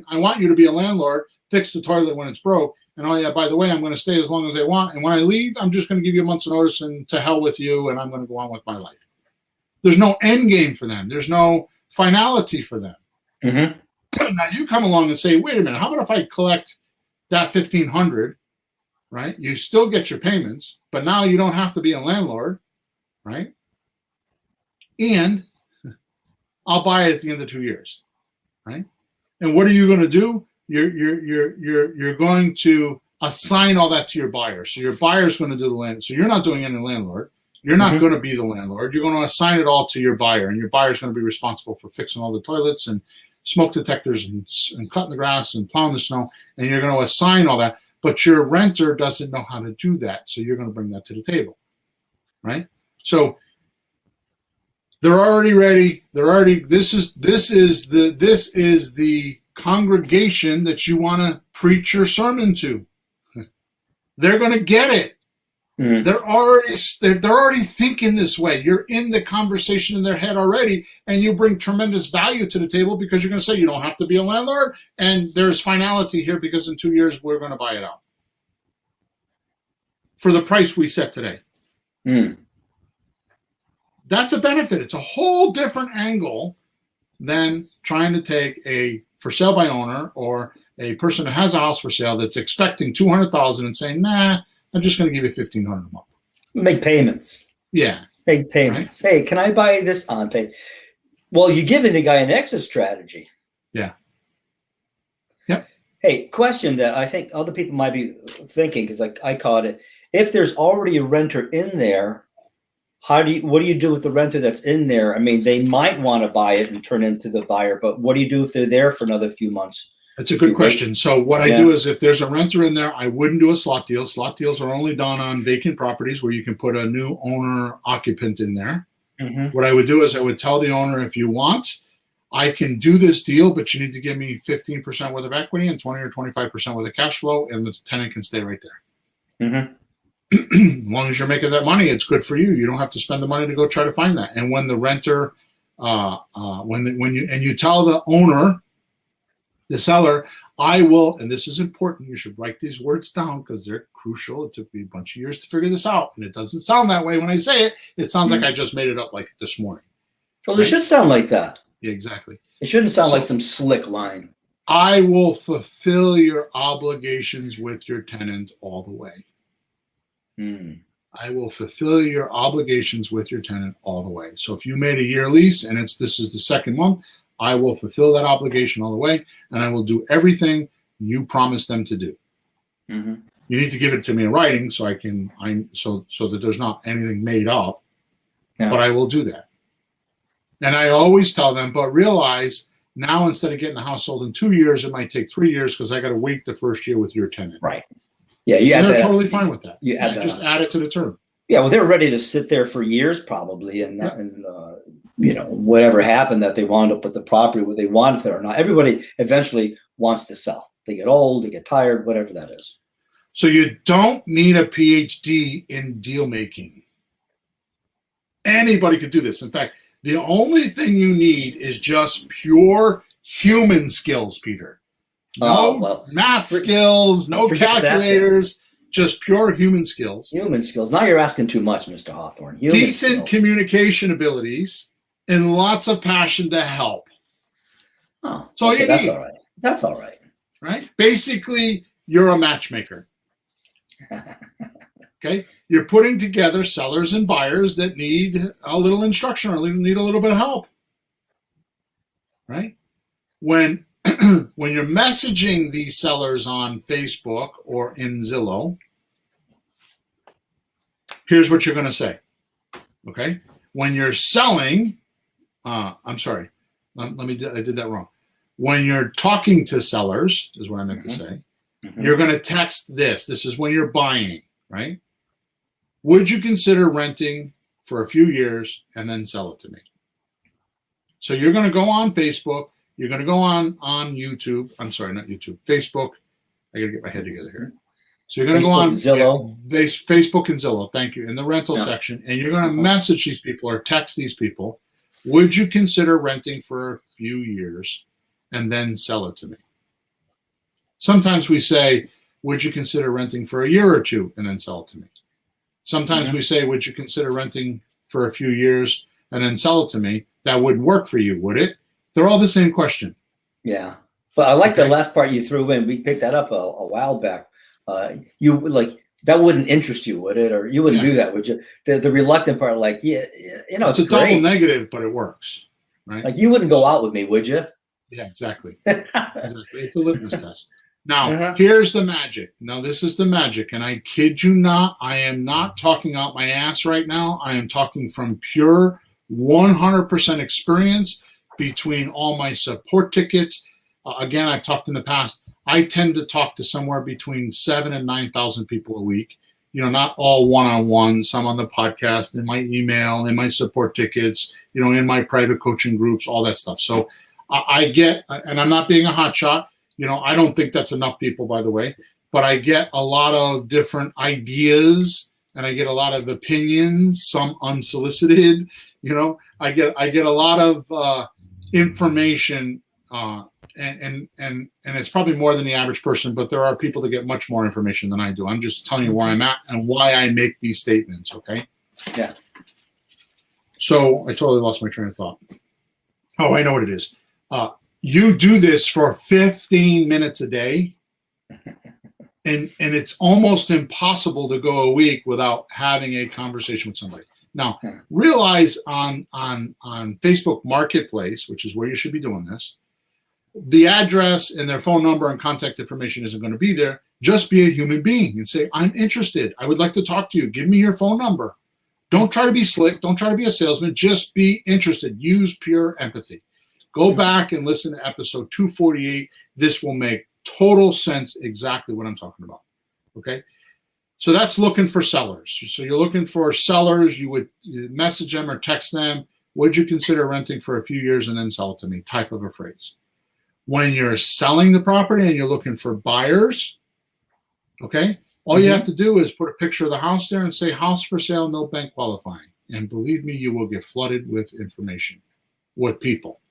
I want you to be a landlord, fix the toilet when it's broke. And oh yeah, by the way, I'm going to stay as long as they want. And when I leave, I'm just going to give you a month's notice and to hell with you. And I'm going to go on with my life. There's no end game for them. There's no finality for them. Now you come along and say, wait a minute, how about if I collect that $1,500, right? You still get your payments, but now you don't have to be a landlord, right? And I'll buy it at the end of 2 years, right? And what are you going to do? You're going to assign all that to your buyer. So your buyer's going to do the land. So you're not doing any landlord. You're not going to be the landlord. You're going to assign it all to your buyer, and your buyer's going to be responsible for fixing all the toilets and smoke detectors and cutting the grass and plowing the snow, and you're going to assign all that. But your renter doesn't know how to do that, so you're going to bring that to the table, right? So they're already ready. They're already. This is the congregation that you want to preach your sermon to. They're going to get it. They're already thinking this way. You're in the conversation in their head already, and you bring tremendous value to the table because you're going to say you don't have to be a landlord, and there's finality here because in 2 years we're going to buy it out for the price we set today. That's a benefit. It's a whole different angle than trying to take a for sale by owner or a person that has a house for sale that's expecting $200,000 and saying, nah, I'm just going to give you $1,500 a month. Make payments. Yeah. Make payments. Right? Hey, can I buy this on pay? Well, you're giving the guy an exit strategy. Yeah. Yep. Hey, question that I think other people might be thinking, because I caught it. If there's already a renter in there, what do you do with the renter that's in there? I mean, they might want to buy it and turn into the buyer, but what do you do if they're there for another few months? That's a good question. So what I do is, if there's a renter in there, I wouldn't do a slot deal. Slot deals are only done on vacant properties where you can put a new owner occupant in there. Mm-hmm. What I would do is I would tell the owner, if you want, I can do this deal, but you need to give me 15% worth of equity and 20 or 25% worth of cash flow, and the tenant can stay right there. Mm-hmm. As long as you're making that money, it's good for you. You don't have to spend the money to go try to find that. And when the renter, when you tell the owner, the seller, I will, and this is important, you should write these words down because they're crucial. It took me a bunch of years to figure this out, and it doesn't sound that way when I say it. It sounds like I just made it up like this morning. Well, it should sound like that. Yeah, exactly. It shouldn't sound like some slick line. I will fulfill your obligations with your tenant all the way. I will fulfill your obligations with your tenant all the way. So if you made a year lease and this is the second month, I will fulfill that obligation all the way, and I will do everything you promised them to do. Mm-hmm. You need to give it to me in writing so so that there's not anything made up. Yeah. But I will do that. And I always tell them, but realize now instead of getting the house sold in 2 years, it might take 3 years because I got to wait the first year with your tenant. Right. Yeah, they're totally fine with that. You add that just add it to the term. Yeah, well, they're ready to sit there for years probably, and whatever happened that they wound up with the property, whether they wanted it or not. Everybody eventually wants to sell. They get old, they get tired, whatever that is. So you don't need a PhD in deal making. Anybody could do this. In fact, the only thing you need is just pure human skills, Peter. No math skills, no calculators, just pure human skills. Human skills. Now you're asking too much, Mr. Hawthorne. Decent communication abilities and lots of passion to help. Oh, so okay, that's all right. That's all right. Right? Basically, you're a matchmaker. Okay? You're putting together sellers and buyers that need a little instruction or need a little bit of help. Right? When you're messaging these sellers on Facebook or in Zillow, here's what you're going to say. Okay? When you're selling, I'm sorry. I did that wrong. When you're talking to sellers, is what I meant to say, you're going to text this. This is when you're buying, right? Would you consider renting for a few years and then sell it to me? So you're going to go on Facebook. You're going to go on YouTube. I'm sorry, not YouTube. Facebook. I got to get my head together here. So you're going to go on Zillow. Facebook and Zillow. Thank you. In the rental section. And you're going to message these people or text these people. Would you consider renting for a few years and then sell it to me? Sometimes we say, would you consider renting for a year or two and then sell it to me? Sometimes we say, would you consider renting for a few years and then sell it to me? That wouldn't work for you, would it? They're all the same question. Yeah. But I like the last part you threw in. We picked that up a while back. You like that wouldn't interest you, would it? Or you wouldn't do that, would you? The reluctant part, like, it's a double negative, but it works, right? Like, you wouldn't go out with me, would you? Yeah, exactly. Exactly. It's a litmus test. Now, here's the magic. Now, this is the magic, and I kid you not, I am not talking out my ass right now. I am talking from pure 100% experience between all my support tickets. Again, I've talked in the past. I tend to talk to somewhere between 7,000 and 9,000 people a week. Not all one-on-one, some on the podcast, in my email, in my support tickets, in my private coaching groups, all that stuff. So I get, and I'm not being a hotshot, I don't think that's enough people, by the way, but I get a lot of different ideas and I get a lot of opinions, some unsolicited, I get a lot of information, and it's probably more than the average person, but there are people that get much more information than I do. I'm just telling you where I'm at and why I make these statements. Okay. Yeah. So I totally lost my train of thought. Oh, I know what it is. You do this for 15 minutes a day, and it's almost impossible to go a week without having a conversation with somebody. Now, realize on Facebook Marketplace, which is where you should be doing this, the address and their phone number and contact information isn't going to be there. Just be a human being and say, I'm interested. I would like to talk to you. Give me your phone number. Don't try to be slick. Don't try to be a salesman. Just be interested. Use pure empathy. Go back and listen to episode 248. This will make total sense exactly what I'm talking about. Okay? So that's looking for sellers. So you're looking for sellers. You would message them or text them. Would you consider renting for a few years and then sell it to me? Type of a phrase. When you're selling the property and you're looking for buyers, okay, all you have to do is put a picture of the house there and say house for sale, no bank qualifying. And believe me, you will get flooded with information, with people.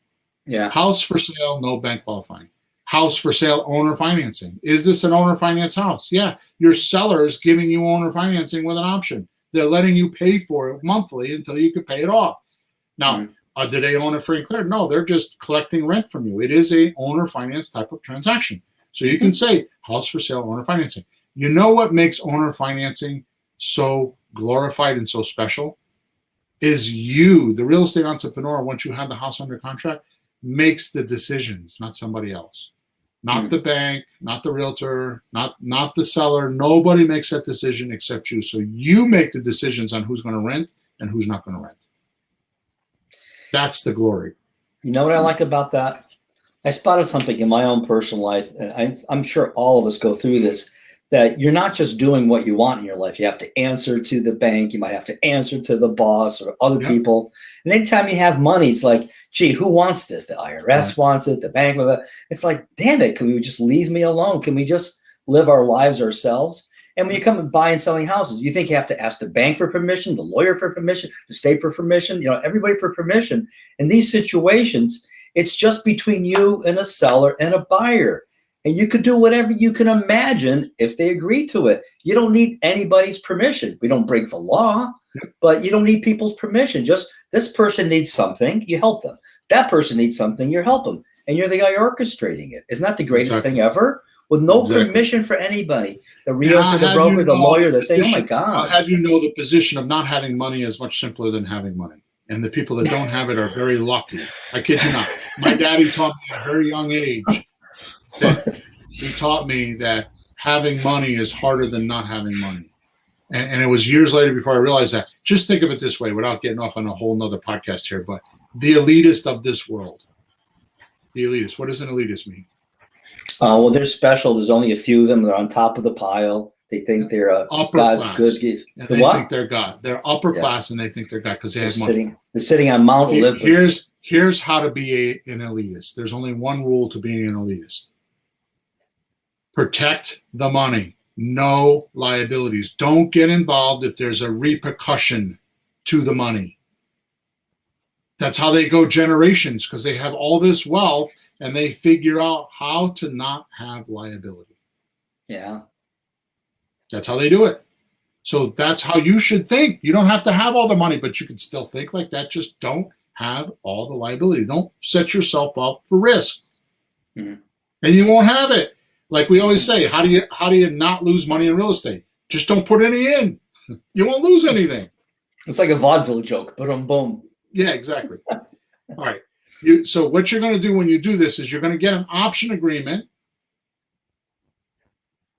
Yeah. House for sale, no bank qualifying. House for sale, owner financing. Is this an owner finance house? Yeah. Your seller is giving you owner financing with an option. They're letting you pay for it monthly until you can pay it off. Now, do they own it free and clear? No, they're just collecting rent from you. It is a owner finance type of transaction. So you can say house for sale, owner financing. You know what makes owner financing so glorified and so special? Is you, the real estate entrepreneur, once you have the house under contract, makes the decisions, not somebody else. Not the bank, not the realtor, not the seller. Nobody makes that decision except you. So you make the decisions on who's going to rent and who's not going to rent. That's the glory. You know what I like about that? I spotted something in my own personal life, and I'm sure all of us go through this, that you're not just doing what you want in your life. You have to answer to the bank. You might have to answer to the boss or other people. And anytime you have money, it's like, gee, who wants this? The IRS wants it, the bank. It's like, damn it, can we just leave me alone? Can we just live our lives ourselves? And when you come and buy and selling houses, you think you have to ask the bank for permission, the lawyer for permission, the state for permission, everybody for permission. In these situations, it's just between you and a seller and a buyer. And you could do whatever you can imagine if they agree to it. You don't need anybody's permission. We don't break the law, but you don't need people's permission. Just this person needs something, you help them. That person needs something, you help them. And you're the guy orchestrating it. Isn't that the greatest thing ever? With no permission for anybody. The realtor, the broker, the lawyer, the thing. Oh my God. I'll have you know the position of not having money is much simpler than having money. And the people that don't have it are very lucky. I kid you not. My daddy taught me at a very young age that he taught me that having money is harder than not having money. And it was years later before I realized that. Just think of it this way, without getting off on a whole nother podcast here, but the elitist of this world. The elitist. What does an elitist mean? Well, they're special. There's only a few of them. They're on top of the pile. They think they're upper God's class. good gift. And they think they're God. They're upper class and they think they're God because they have money. They're sitting on Mount Olympus. Here's how to be an elitist. There's only one rule to being an elitist. Protect the money. No liabilities. Don't get involved if there's a repercussion to the money. That's how they go generations, because they have all this wealth and they figure out how to not have liability. Yeah. That's how they do it. So that's how you should think. You don't have to have all the money, but you can still think like that. Just don't have all the liability. Don't set yourself up for risk. And you won't have it. Like we always say, how do you not lose money in real estate? Just don't put any in. You won't lose anything. It's like a vaudeville joke. Boom, boom. Yeah, exactly. All right. So what you're going to do when you do this is you're going to get an option agreement,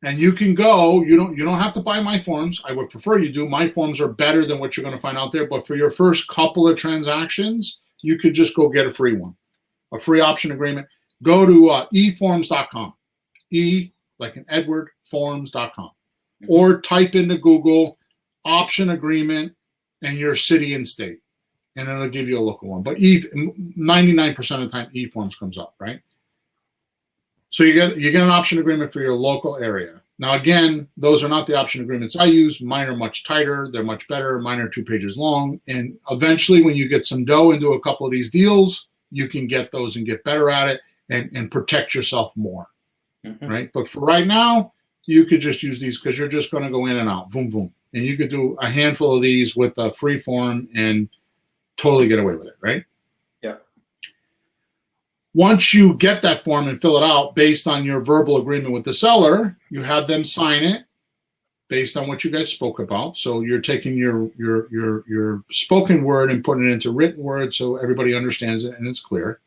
and you can go. You don't have to buy my forms. I would prefer you do. My forms are better than what you're going to find out there. But for your first couple of transactions, you could just go get a free one, a free option agreement. Go to eforms.com. Like an Edward, forms.com. Or type into Google option agreement and your city and state, and it'll give you a local one. But 99% of the time, eForms comes up, right? So you get an option agreement for your local area. Now, again, those are not the option agreements I use. Mine are much tighter. They're much better. Mine are 2 pages long. And eventually, when you get some dough into a couple of these deals, you can get those and get better at it and protect yourself more. Right? But for right now, you could just use these because you're just going to go in and out, boom, boom. And you could do a handful of these with a free form and totally get away with it, right? Yeah. Once you get that form and fill it out based on your verbal agreement with the seller, you have them sign it based on what you guys spoke about. So you're taking your spoken word and putting it into written word so everybody understands it and it's clear.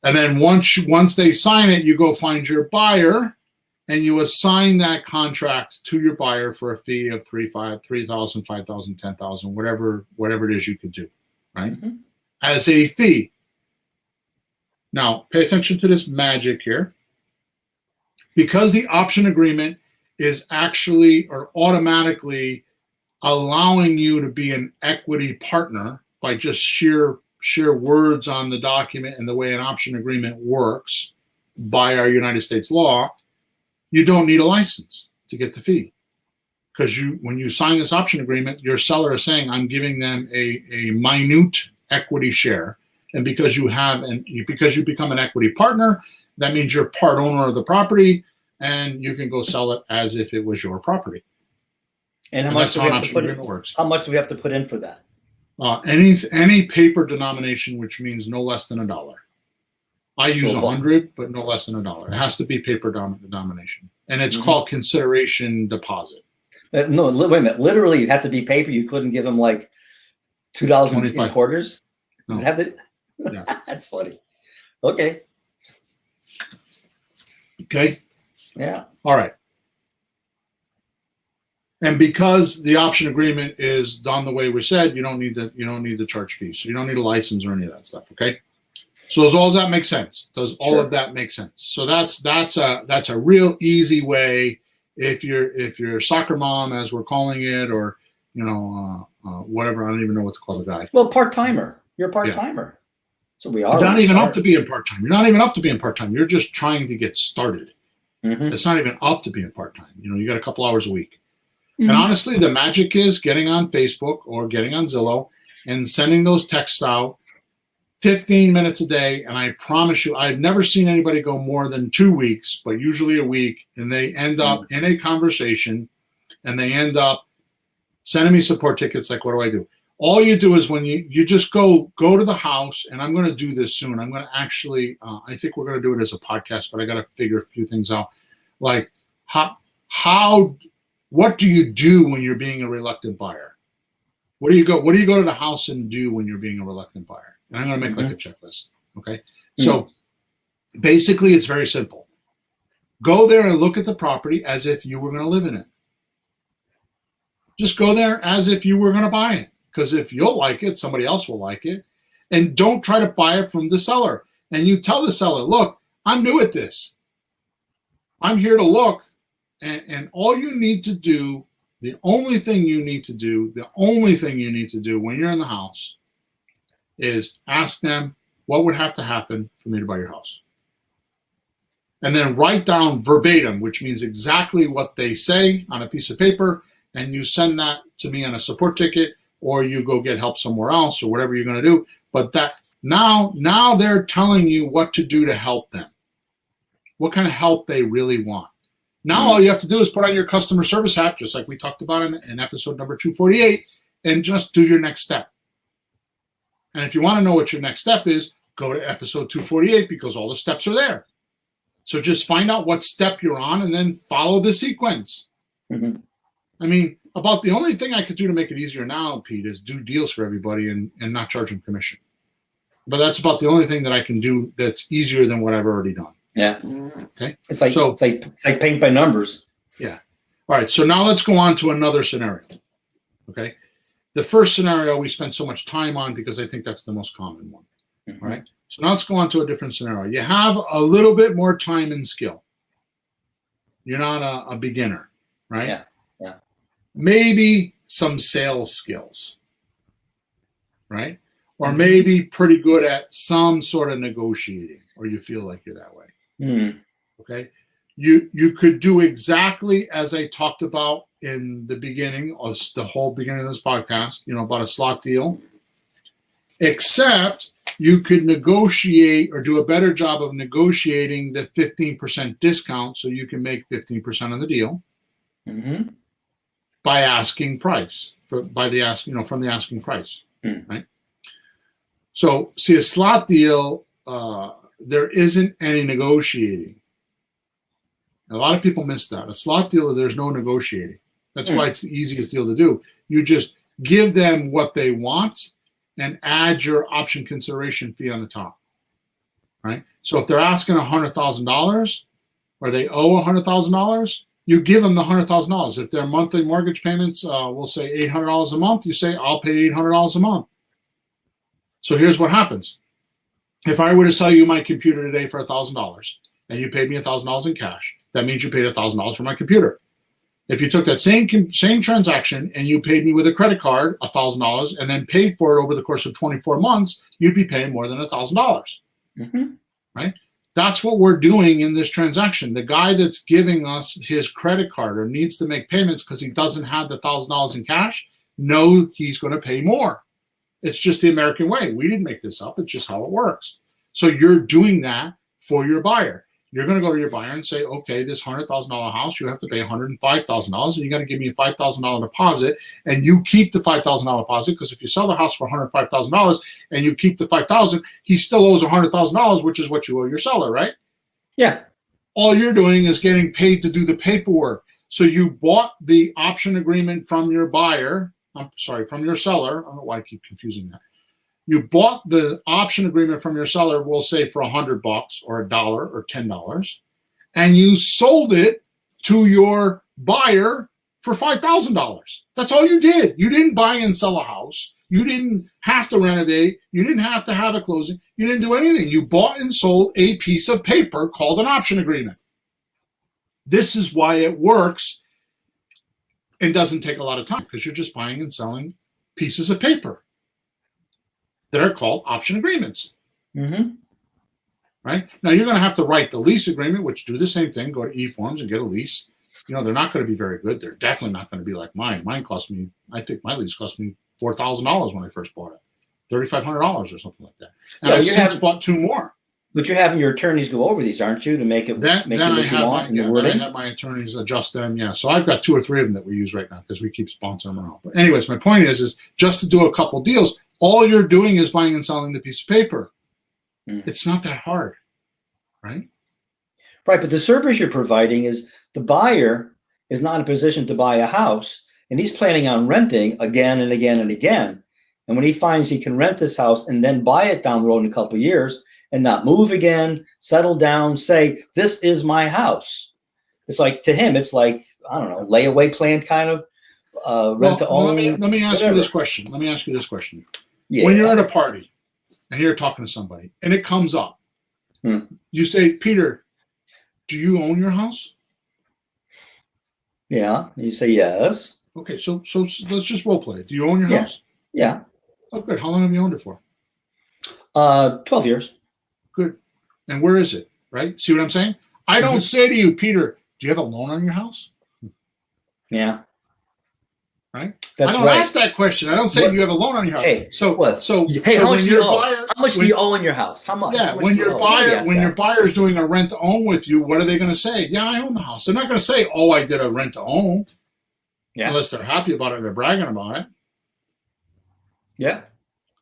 And then once they sign it, you go find your buyer and you assign that contract to your buyer for a fee of $3,000, $5,000, $10,000, whatever it is you could do, right? As a fee. Now, pay attention to this magic here. Because the option agreement is actually or automatically allowing you to be an equity partner by just sheer words on the document and the way an option agreement works by our United States law, you don't need a license to get the fee. Because when you sign this option agreement, your seller is saying, I'm giving them a minute equity share. And because you become an equity partner, that means you're part owner of the property and you can go sell it as if it was your property. And how much do we have to put in? How much do we have to put in for that? Any paper denomination, which means no less than $1. I use 100, but no less than $1. It has to be paper denomination, and it's called consideration deposit. No, wait a minute. Literally, it has to be paper. You couldn't give them like $2 in quarters. No. Is that it? Yeah. That's funny. Okay. Okay. Yeah. All right. And because the option agreement is done the way we said, you don't need to charge fees. So you don't need a license or any of that stuff. Okay. So does all of that make sense? Does all of that make sense? So that's a real easy way if you're a soccer mom, as we're calling it, or whatever. I don't even know what to call the guy. Well, part-timer. You're a part-timer. Yeah. So we are. You're not even up to being part-time. You're not even up to being part-time. You're just trying to get started. It's not even up to being part-time. You got a couple hours a week. And honestly, the magic is getting on Facebook or getting on Zillow and sending those texts out 15 minutes a day. And I promise you, I've never seen anybody go more than 2 weeks, but usually a week. And they end up in a conversation and they end up sending me support tickets. Like, what do I do? All you do is when you just go to the house, and I'm going to do this soon. I'm going to actually, I think we're going to do it as a podcast, but I got to figure a few things out. Like what do you do when you're being a reluctant buyer? What do you go to the house and do when you're being a reluctant buyer? And I'm going to make like a checklist. Okay. So basically it's very simple. Go there and look at the property as if you were going to live in it. Just go there as if you were going to buy it. Because if you'll like it, somebody else will like it. And don't try to buy it from the seller. And you tell the seller, look, I'm new at this. I'm here to look. And all you need to do, the only thing you need to do when you're in the house is ask them what would have to happen for me to buy your house. And then write down verbatim, which means exactly what they say on a piece of paper, and you send that to me on a support ticket, or you go get help somewhere else or whatever you're going to do. But that now they're telling you what to do to help them, what kind of help they really want. Now all you have to do is put on your customer service hat, just like we talked about in episode number 248, and just do your next step. And if you want to know what your next step is, go to episode 248 because all the steps are there. So just find out what step you're on and then follow the sequence. I mean, about the only thing I could do to make it easier now, Pete, is do deals for everybody and not charge them commission. But that's about the only thing that I can do that's easier than what I've already done. Yeah. Okay. It's like paint by numbers. Yeah. All right. So now let's go on to another scenario. Okay. The first scenario we spent so much time on because I think that's the most common one. All right. So now let's go on to a different scenario. You have a little bit more time and skill. You're not a beginner, right? Yeah. Yeah. Maybe some sales skills, right? Or maybe pretty good at some sort of negotiating, or you feel like you're that way. Okay. You could do exactly as I talked about in the beginning, or the whole beginning of this podcast, about a slot deal, except you could negotiate or do a better job of negotiating the 15% discount so you can make 15% on the deal by asking price, from the asking price, right? So see, a slot deal, there isn't any negotiating. A lot of people miss that. A slot deal, there's no negotiating. That's why it's the easiest deal to do. You just give them what they want and add your option consideration fee on the top. right? So if they're asking $100,000 or they owe $100,000, you give them the $100,000. If their monthly mortgage payments, we'll say $800 a month, you say, I'll pay $800 a month. So here's what happens. If I were to sell you my computer today for $1,000 and you paid me $1,000 in cash, that means you paid $1,000 for my computer. If you took that same transaction and you paid me with a credit card $1,000 and then paid for it over the course of 24 months, you'd be paying more than $1,000, right? That's what we're doing in this transaction. The guy that's giving us his credit card or needs to make payments because he doesn't have the $1,000 in cash, no, he's going to pay more. It's just the American way. We didn't make this up. It's just how it works. So you're doing that for your buyer. You're going to go to your buyer and say, okay, this $100,000 house, you have to pay $105,000, and you got to give me a $5,000 deposit, and you keep the $5,000 deposit, because if you sell the house for $105,000 and you keep the $5,000, he still owes $100,000, which is what you owe your seller, right? Yeah. All you're doing is getting paid to do the paperwork. So you bought the option agreement from your buyer. I'm sorry, from your seller. I don't know why I keep confusing that. You bought the option agreement from your seller, we'll say for $100 or $1 or $10, and you sold it to your buyer for $5,000. That's all you did. You didn't buy and sell a house. You didn't have to renovate. You didn't have to have a closing. You didn't do anything. You bought and sold a piece of paper called an option agreement. This is why it works and doesn't take a lot of time, because you're just buying and selling pieces of paper that are called option agreements. Right? Now, you're going to have to write the lease agreement, which do the same thing. Go to eForms and get a lease. You know, they're not going to be very good. They're definitely not going to be like mine. Mine cost me, I think my lease cost me $4,000 when I first bought it. $3,500 or something like that. And I've since bought two more. But you're having your attorneys go over these, aren't you, to make it what you want? Then I have my attorneys adjust them. Yeah, so I've got 2 or 3 of them that we use right now because we keep sponsoring them around. But anyways, my point is just to do a couple deals, all you're doing is buying and selling the piece of paper. It's not that hard, right? Right, but the service you're providing is the buyer is not in a position to buy a house, and he's planning on renting again and again and again. And when he finds he can rent this house and then buy it down the road in a couple of years and not move again, settle down, say, this is my house. It's like, to him, it's like, I don't know, layaway plan kind of, rent to own. Let me ask you this question. Yeah. When you're at a party and you're talking to somebody and it comes up, you say, Peter, do you own your house? Yeah. You say yes. Okay, so let's just role play it. Do you own your house? Yeah. Oh, good. How long have you owned it for? 12 years. Good. And where is it? Right? See what I'm saying? I don't say to you, Peter, do you have a loan on your house? Yeah. Right? That's I don't ask that question. I don't say, do you have a loan on your house? Hey, so what? So hey, so how much do you owe? buyer, how much do you owe in your house? How much? Yeah, how much when your buyer is doing a rent to own with you, what are they going to say? Yeah, I own the house. They're not going to say, oh, I did a rent to own. Yeah. Unless they're happy about it and they're bragging about it. Yeah.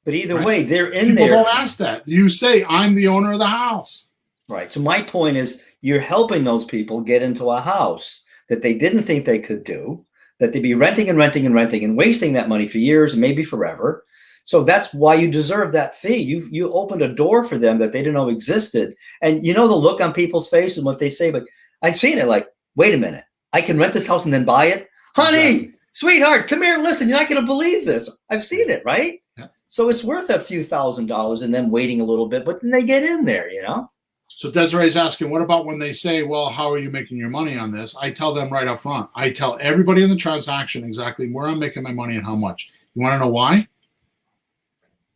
But either way, they're in People there. Don't ask that. You say, I'm the owner of the house. Right. So my point is, you're helping those people get into a house that they didn't think they could do, that they'd be renting and renting and renting and wasting that money for years and maybe forever. So that's why you deserve that fee. You opened a door for them that they didn't know existed. And you know the look on people's faces and what they say, but I've seen it like, wait a minute, I can rent this house and then buy it? Honey, sweetheart, come here and listen. You're not going to believe this. I've seen it, right? Yeah. So it's worth a few $1,000s and then waiting a little bit, but then they get in there, you know? So Desiree's asking, what about when they say, well, how are you making your money on this? I tell them right up front. I tell everybody in the transaction exactly where I'm making my money and how much. You want to know why?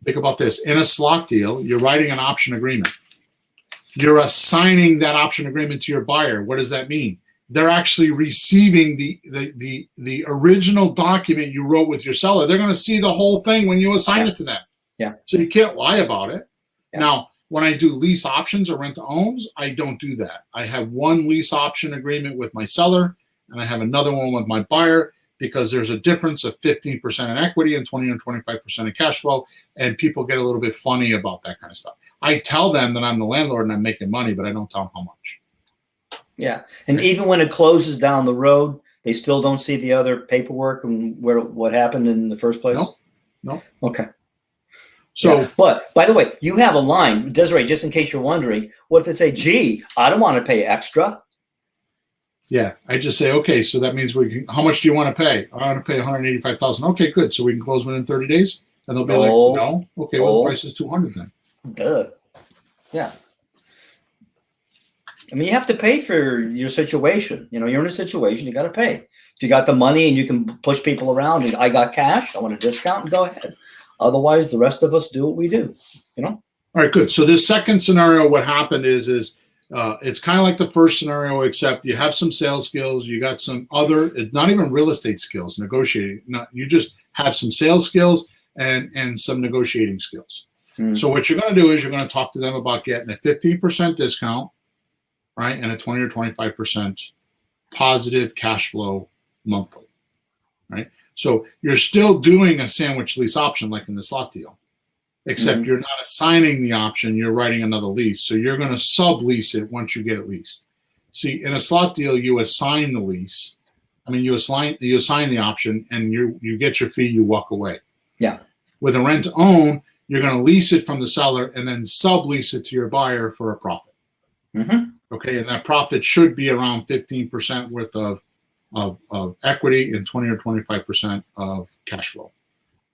Think about this. In a slot deal, you're writing an option agreement. You're assigning that option agreement to your buyer. What does that mean? They're actually receiving the original document you wrote with your seller. They're going to see the whole thing when you assign it to them. Yeah. So you can't lie about it. Yeah. Now, when I do lease options or rent to owns, I don't do that. I have one lease option agreement with my seller, and I have another one with my buyer, because there's a difference of 15% in equity and 20 or 25% in cash flow, and people get a little bit funny about that kind of stuff. I tell them that I'm the landlord and I'm making money, but I don't tell them how much. Yeah, and even when it closes down the road, they still don't see the other paperwork and what happened in the first place? No. Okay. So, yeah. But by the way, you have a line, Desiree, just in case you're wondering, what if they say, gee, I don't want to pay extra? yeah, I just say, okay, so that means how much do you want to pay? I want to pay 185,000. Okay, good. So we can close within 30 days? And they'll be like, no. Okay, well, the price is 200 then. Duh. Yeah. I mean, you have to pay for your situation. You know, you're in a situation, you got to pay. If you got the money and you can push people around and I got cash, I want a discount, and go ahead. Otherwise, the rest of us do what we do, you know? All right, good. So this second scenario, what happened is it's kind of like the first scenario, except you have some sales skills. You got some other, not even real estate skills, negotiating. You just have some sales skills and some negotiating skills. So what you're going to do is you're going to talk to them about getting a 15% discount, right, and a 20 or 25% positive cash flow monthly, right? So you're still doing a sandwich lease option like in the slot deal, except you're not assigning the option, you're writing another lease. So you're going to sublease it once you get it leased. See, in a slot deal, you assign the lease. I mean, you assign the option, and you get your fee, you walk away. Yeah. With a rent to own, you're going to lease it from the seller and then sublease it to your buyer for a profit. Okay, and that profit should be around 15% worth of equity and 20 or 25% of cash flow.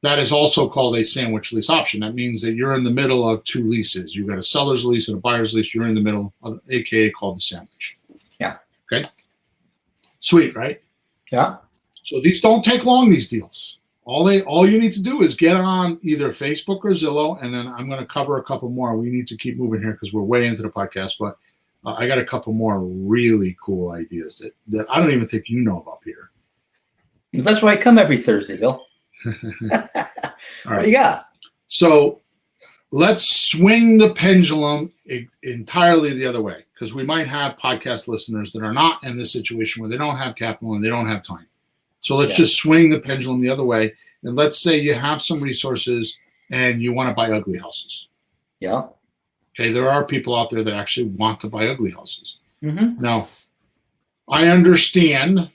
That is also called a sandwich lease option. That means that you're in the middle of two leases. You've got a seller's lease and a buyer's lease. You're in the middle, aka called the sandwich. Yeah. Okay. Sweet, right? Yeah. So these don't take long, these deals. All you need to do is get on either Facebook or Zillow, and then I'm going to cover a couple more. We need to keep moving here because we're way into the podcast, but I got a couple more really cool ideas that I don't even think you know about, Peter. That's why I come every Thursday, Bill. All right. What do you got? So let's swing the pendulum entirely the other way, because we might have podcast listeners that are not in this situation where they don't have capital and they don't have time. So let's just swing the pendulum the other way. And let's say you have some resources and you want to buy ugly houses. Yeah. Okay, there are people out there that actually want to buy ugly houses. Now, I understand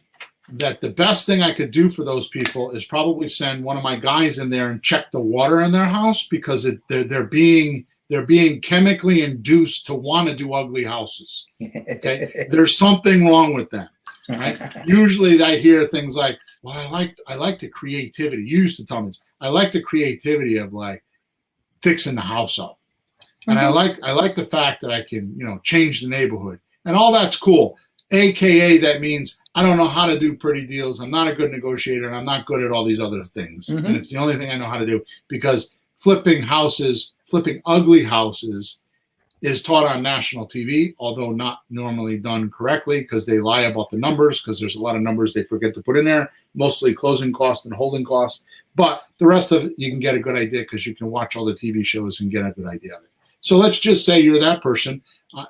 that the best thing I could do for those people is probably send one of my guys in there and check the water in their house, because they're being chemically induced to want to do ugly houses. Okay, there's something wrong with them. Right? Usually, I hear things like, "Well, I like the creativity." You used to tell me this. I like the creativity of like fixing the house up, and I like the fact that I can change the neighborhood, and all that's cool. AKA that means I don't know how to do pretty deals. I'm not a good negotiator, and I'm not good at all these other things. And it's the only thing I know how to do, because flipping ugly houses is taught on national TV, although not normally done correctly, because they lie about the numbers, because there's a lot of numbers they forget to put in there, mostly closing costs and holding costs. But the rest of it, you can get a good idea because you can watch all the TV shows and get a good idea of it. So let's just say you're that person,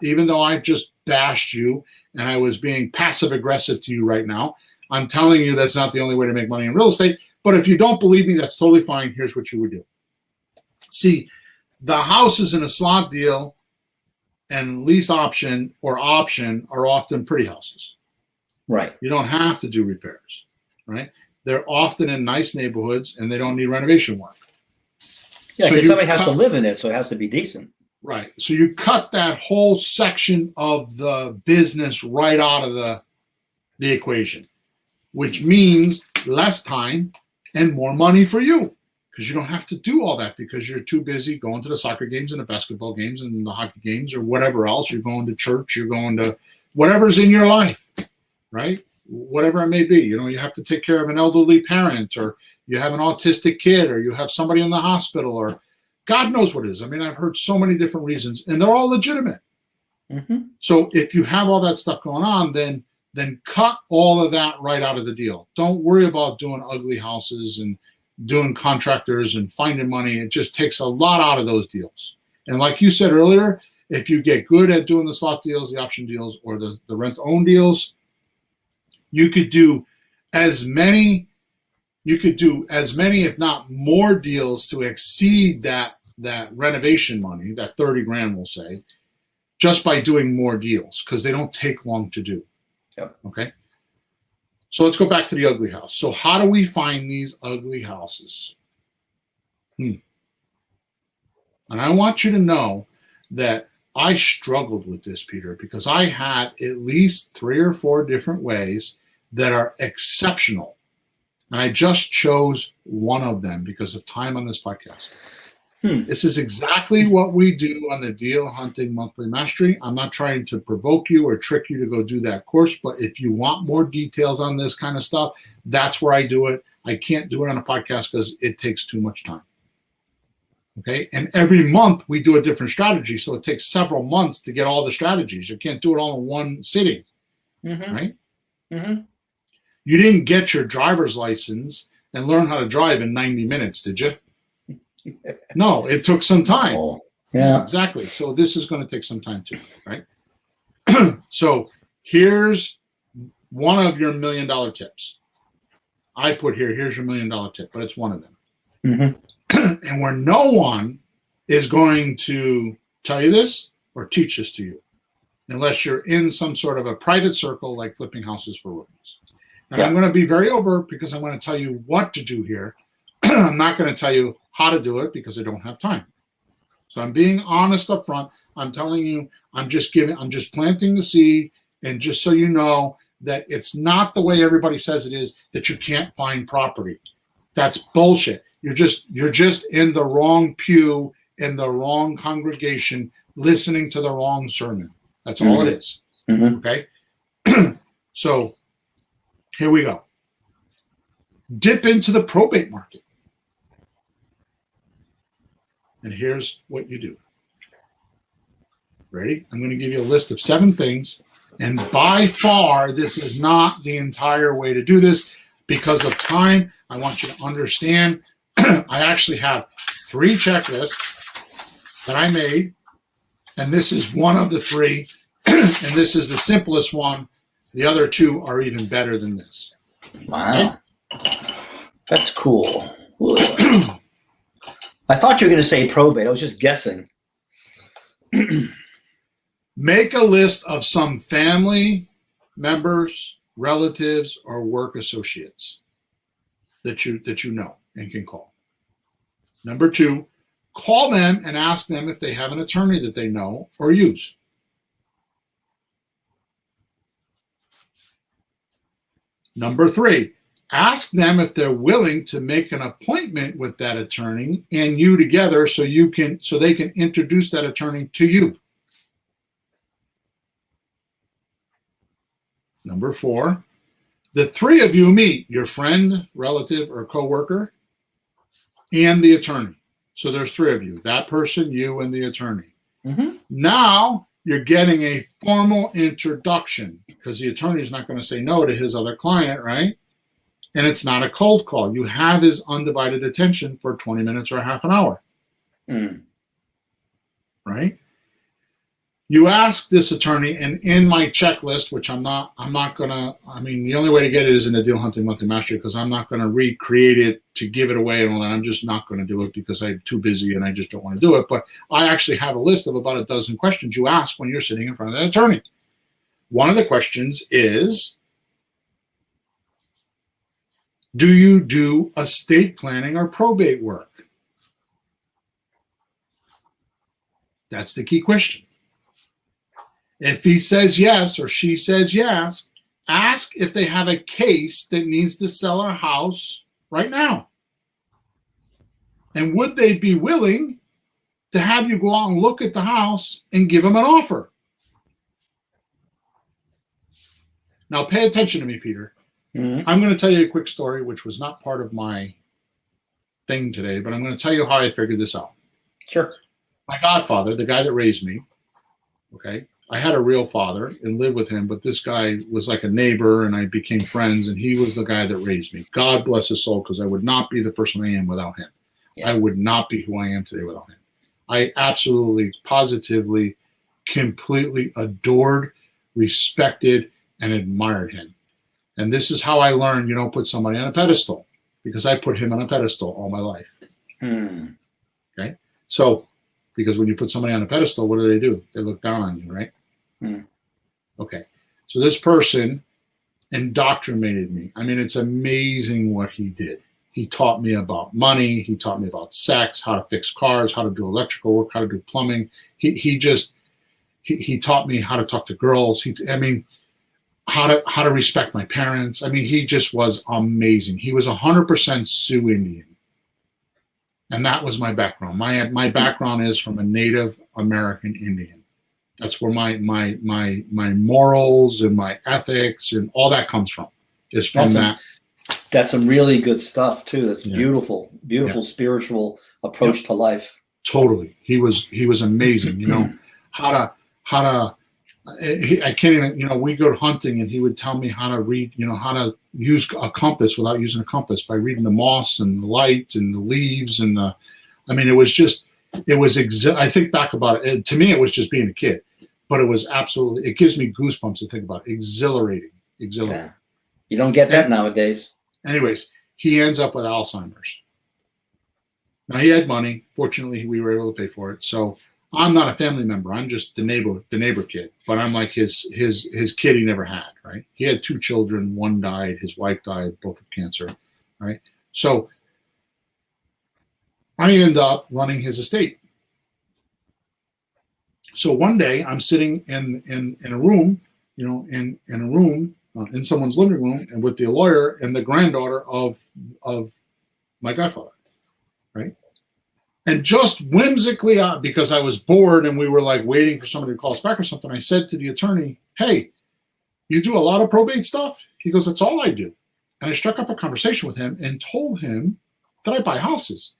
even though I just bashed you and I was being passive aggressive to you right now. I'm telling you that's not the only way to make money in real estate. But if you don't believe me, that's totally fine. Here's what you would do. See, the houses in a slot deal and lease option or option are often pretty houses. Right. You don't have to do repairs, right? They're often in nice neighborhoods and they don't need renovation work. Yeah, because somebody has to live in it, so it has to be decent. Right. So you cut that whole section of the business right out of the equation, which means less time and more money for you, because you don't have to do all that because you're too busy going to the soccer games and the basketball games and the hockey games or whatever else. You're going to church, you're going to whatever's in your life, right? Whatever it may be. You have to take care of an elderly parent, or you have an autistic kid, or you have somebody in the hospital, or God knows what it is. I mean, I've heard so many different reasons, and they're all legitimate. So if you have all that stuff going on, then cut all of that right out of the deal. Don't worry about doing ugly houses and doing contractors and finding money. It just takes a lot out of those deals. And like you said earlier, if you get good at doing the slot deals, the option deals, or the rent-own deals, you could do as many, if not more deals to exceed that renovation money, that 30 grand, we'll say, just by doing more deals, because they don't take long to do. Yep. Okay. So let's go back to the ugly house. So how do we find these ugly houses? And I want you to know that I struggled with this, Peter, because I had at least 3 or 4 different ways that are exceptional. And I just chose one of them because of time on this podcast. This is exactly what we do on the Deal Hunting Monthly Mastery. I'm not trying to provoke you or trick you to go do that course, but if you want more details on this kind of stuff, that's where I do it. I can't do it on a podcast because it takes too much time. Okay. And every month we do a different strategy. So it takes several months to get all the strategies. You can't do it all in one sitting. Right? You didn't get your driver's license and learn how to drive in 90 minutes, did you? No, it took some time. Oh, yeah. Exactly. So this is going to take some time too, right? So here's one of your $1 million tips. I put here's your $1 million tip, but it's one of them. And where no one is going to tell you this or teach this to you, unless you're in some sort of a private circle like flipping houses for rookies. And I'm going to be very overt because I'm going to tell you what to do here. I'm not going to tell you how to do it because I don't have time. So I'm being honest up front. I'm telling you, I'm just planting the seed, and just so you know that it's not the way everybody says it is, that you can't find property. That's bullshit. You're just in the wrong pew, in the wrong congregation, listening to the wrong sermon. That's all it is. Okay? So here we go. Dip into the probate market. And here's what you do. Ready? I'm going to give you a list of 7 things. And by far, this is not the entire way to do this. Because of time, I want you to understand, I actually have 3 checklists that I made. And this is one of the 3. And this is the simplest one. The other 2 are even better than this. Wow. Okay? That's cool. I thought you were going to say probate. I was just guessing. Make a list of some family members, relatives, or work associates that you know and can call. Number 2, call them and ask them if they have an attorney that they know or use. Number 3, ask them if they're willing to make an appointment with that attorney and you together so they can introduce that attorney to you. Number 4, the 3 of you meet, your friend, relative, or coworker, and the attorney. So there's 3 of you, that person, you, and the attorney. Now you're getting a formal introduction because the attorney is not going to say no to his other client, right? And it's not a cold call. You have his undivided attention for 20 minutes or a half an hour. Right? You ask this attorney, and in my checklist, which I'm not gonna, the only way to get it is in the Deal Hunting Monthly Mastery because I'm not gonna recreate it to give it away and all that. I'm just not gonna do it because I'm too busy and I just don't want to do it. But I actually have a list of about 12 questions you ask when you're sitting in front of an attorney. One of the questions is, do you do estate planning or probate work? That's the key question. If he says yes or she says yes, ask if they have a case that needs to sell a house right now. And would they be willing to have you go out and look at the house and give them an offer? Now pay attention to me, Peter. I'm going to tell you a quick story, which was not part of my thing today, but I'm going to tell you how I figured this out. Sure. My godfather, the guy that raised me, okay, I had a real father and lived with him, but this guy was like a neighbor and I became friends, and he was the guy that raised me. God bless his soul, because I would not be the person I am without him. I would not be who I am today without him. I absolutely, positively, completely adored, respected, and admired him. And this is how I learned you don't put somebody on a pedestal, because I put him on a pedestal all my life. Okay? So, because when you put somebody on a pedestal, what do? They look down on you, right? Okay. So this person indoctrinated me. It's amazing what he did. He taught me about money. He taught me about sex, how to fix cars, how to do electrical work, how to do plumbing. He taught me how to talk to girls. How to respect my parents. I mean, he just was amazing. He was 100% Sioux Indian. And that was my background. My background is from a Native American Indian. That's where my morals and my ethics and all that comes from. Is from that. That's some really good stuff too. That's beautiful spiritual approach to life. Totally. He was amazing. You know, I can't even, we go hunting and he would tell me how to read, how to use a compass without using a compass by reading the moss and the light and the leaves and I think back about it. To me, it was just being a kid, but it was absolutely, it gives me goosebumps to think about it. Exhilarating. Yeah. You don't get that nowadays. Anyways, he ends up with Alzheimer's. Now he had money. Fortunately, we were able to pay for it. So I'm not a family member. I'm just the neighbor kid. But I'm like his kid he never had, right? He had 2 children. One died. His wife died, both of cancer, right? So I end up running his estate. So one day I'm sitting in a room, in a room in someone's living room, and with the lawyer and the granddaughter of my godfather, right? And just whimsically, because I was bored and we were like waiting for somebody to call us back or something, I said to the attorney, "Hey, you do a lot of probate stuff?" He goes, "That's all I do." And I struck up a conversation with him and told him that I buy houses.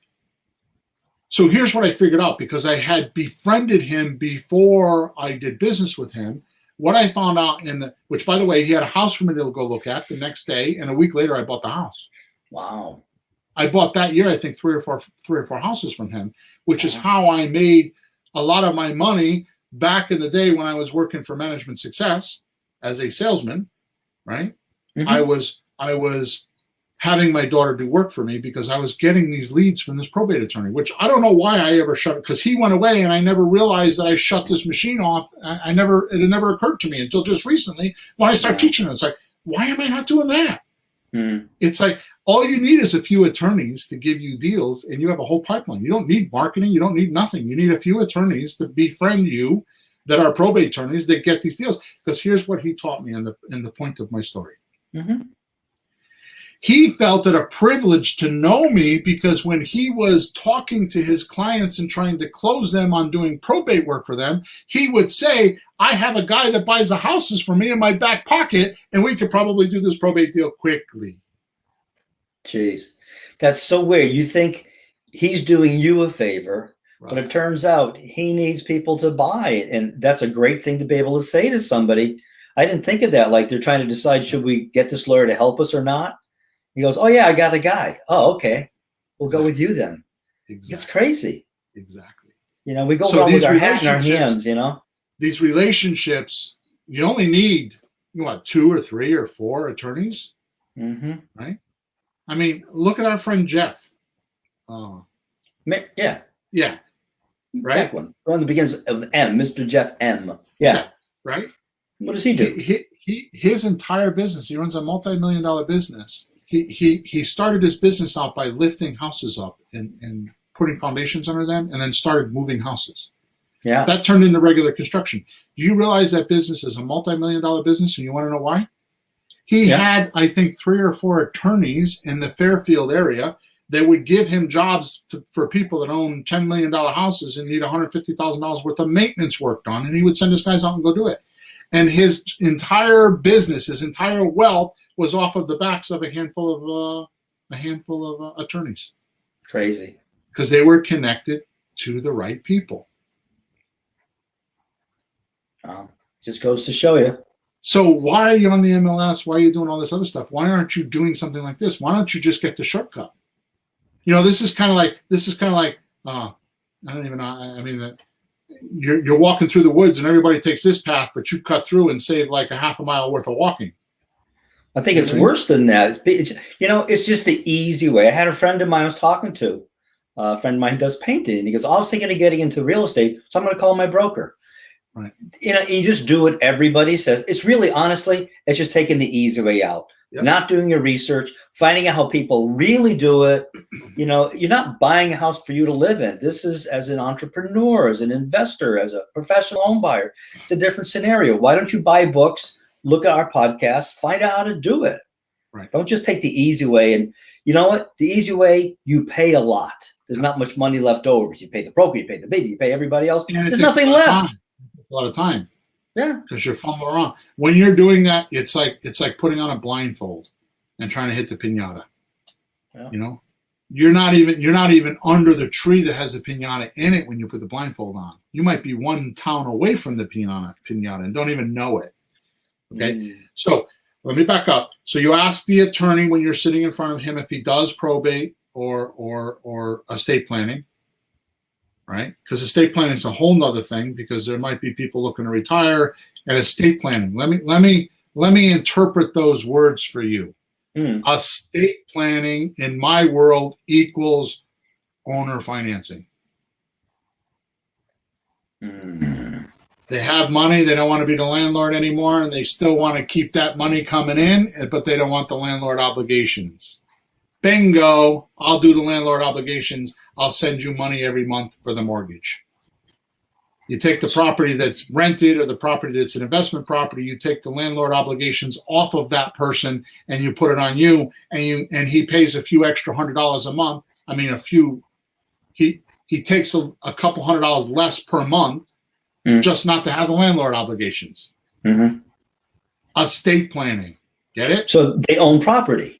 So here's what I figured out, because I had befriended him before I did business with him. What I found out which, by the way, he had a house for me to go look at the next day, and a week later I bought the house. Wow. I bought that year, I think, three or four houses from him, which is how I made a lot of my money back in the day when I was working for Management Success as a salesman, right? Mm-hmm. I was having my daughter do work for me because I was getting these leads from this probate attorney, which I don't know why I ever shut it, because he went away and I never realized that I shut this machine off. It had never occurred to me until just recently when I started teaching it. It's like, why am I not doing that? It's like, all you need is a few attorneys to give you deals and you have a whole pipeline. You don't need marketing. You don't need nothing. You need a few attorneys to befriend you that are probate attorneys that get these deals. Because here's what he taught me in the point of my story. Mm-hmm. He felt it a privilege to know me because when he was talking to his clients and trying to close them on doing probate work for them, he would say, "I have a guy that buys the houses for me in my back pocket, and we could probably do this probate deal quickly." Jeez, that's so weird. You think he's doing you a favor, right, but it turns out he needs people to buy it. And that's a great thing to be able to say to somebody. I didn't think of that. Like they're trying to decide, should we get this lawyer to help us or not? He goes, "Oh yeah, I got a guy." "Oh, okay. We'll go with you then." Exactly. It's crazy. Exactly. We go around with our hat in our hands, These relationships, you only need, 2 or 3 or 4 attorneys, right? I mean, look at our friend Jeff. Yeah. Yeah. Right? That one that begins with M, Mr. Jeff M. Yeah. Right? What does he do? His entire business, he runs a multi-million-dollar business. He started his business out by lifting houses up and putting foundations under them, and then started moving houses. Yeah. That turned into regular construction. Do you realize that business is a multi-million-dollar business, and you want to know why? He had, I think, 3 or 4 attorneys in the Fairfield area that would give him jobs for people that own $10 million houses and need $150,000 worth of maintenance work done, and he would send his guys out and go do it. And his entire business, his entire wealth, was off of the backs of a handful of attorneys. Crazy, because they were connected to the right people. Just goes to show you. So why are you on the MLS? Why are you doing all this other stuff? Why aren't you doing something like this? Why don't you just get the shortcut? This is kind of like I don't even know. I mean, you're walking through the woods and everybody takes this path, but you cut through and save like a half a mile worth of walking. I think it's worse than that. It's just the easy way. I had a friend of mine I was talking to, a friend of mine who does painting, and he goes, "I was thinking of getting into real estate, so I'm going to call my broker." Right. You just do what everybody says. It's really, honestly, it's just taking the easy way out. Yep. Not doing your research, finding out how people really do it. You're not buying a house for you to live in. This is as an entrepreneur, as an investor, as a professional home buyer. It's a different scenario. Why don't you buy books, look at our podcast, find out how to do it? Right. Don't just take the easy way. And you know what? The easy way, you pay a lot. There's not much money left over. You pay the broker, you pay the baby, you pay everybody else. There's nothing left. A lot of time. Yeah. Because you're fumbling around. When you're doing that, it's like putting on a blindfold and trying to hit the pinata. Yeah. You're not even under the tree that has the pinata in it when you put the blindfold on. You might be one town away from the pinata and don't even know it. Okay. So let me back up. So you ask the attorney when you're sitting in front of him if he does probate or estate planning. Right? Because estate planning is a whole nother thing, because there might be people looking to retire and estate planning. Let me interpret those words for you. Estate planning in my world equals owner financing. They have money, they don't want to be the landlord anymore, and they still want to keep that money coming in, but they don't want the landlord obligations. Bingo, I'll do the landlord obligations. I'll send you money every month for the mortgage. You take the property that's rented or the property that's an investment property, you take the landlord obligations off of that person and you put it on you, and he pays a few extra $100 a month. I mean, he takes a couple $100 less per month just not to have the landlord obligations. Estate planning. Get it? So they own property.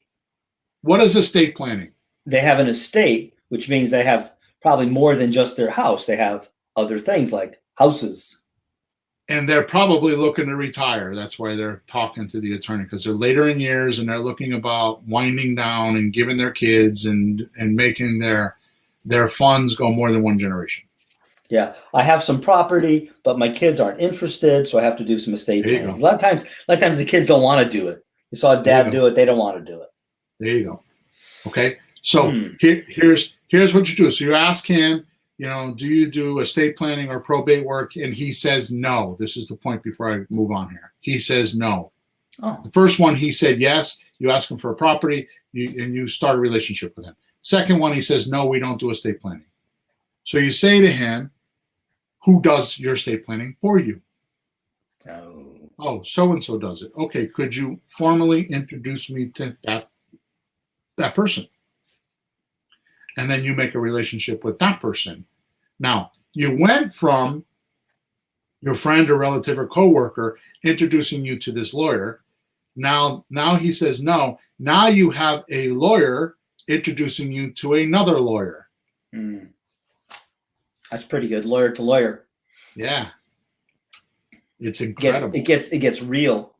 What is estate planning? They have an estate, which means they have probably more than just their house. They have other things like houses. And they're probably looking to retire. That's why they're talking to the attorney, because they're later in years and they're looking about winding down and giving their kids and making their funds go more than one generation. Yeah, I have some property, but my kids aren't interested, so I have to do some estate planning. A lot of times the kids don't want to do it. You saw dad do it; they don't want to do it. There you go. Okay, so here's what you do. So you ask him, do you do estate planning or probate work? And he says no. This is the point before I move on here. He says no. Oh. The first one, he said yes. You ask him for a property, and you start a relationship with him. Second one, he says no, we don't do estate planning. So you say to him, who does your estate planning for you? Oh, so-and-so does it. Okay, could you formally introduce me to that person? And then you make a relationship with that person. Now, you went from your friend or relative or coworker introducing you to this lawyer. Now he says no. Now you have a lawyer introducing you to another lawyer. That's pretty good. Lawyer to lawyer. Yeah. It's incredible. It gets real.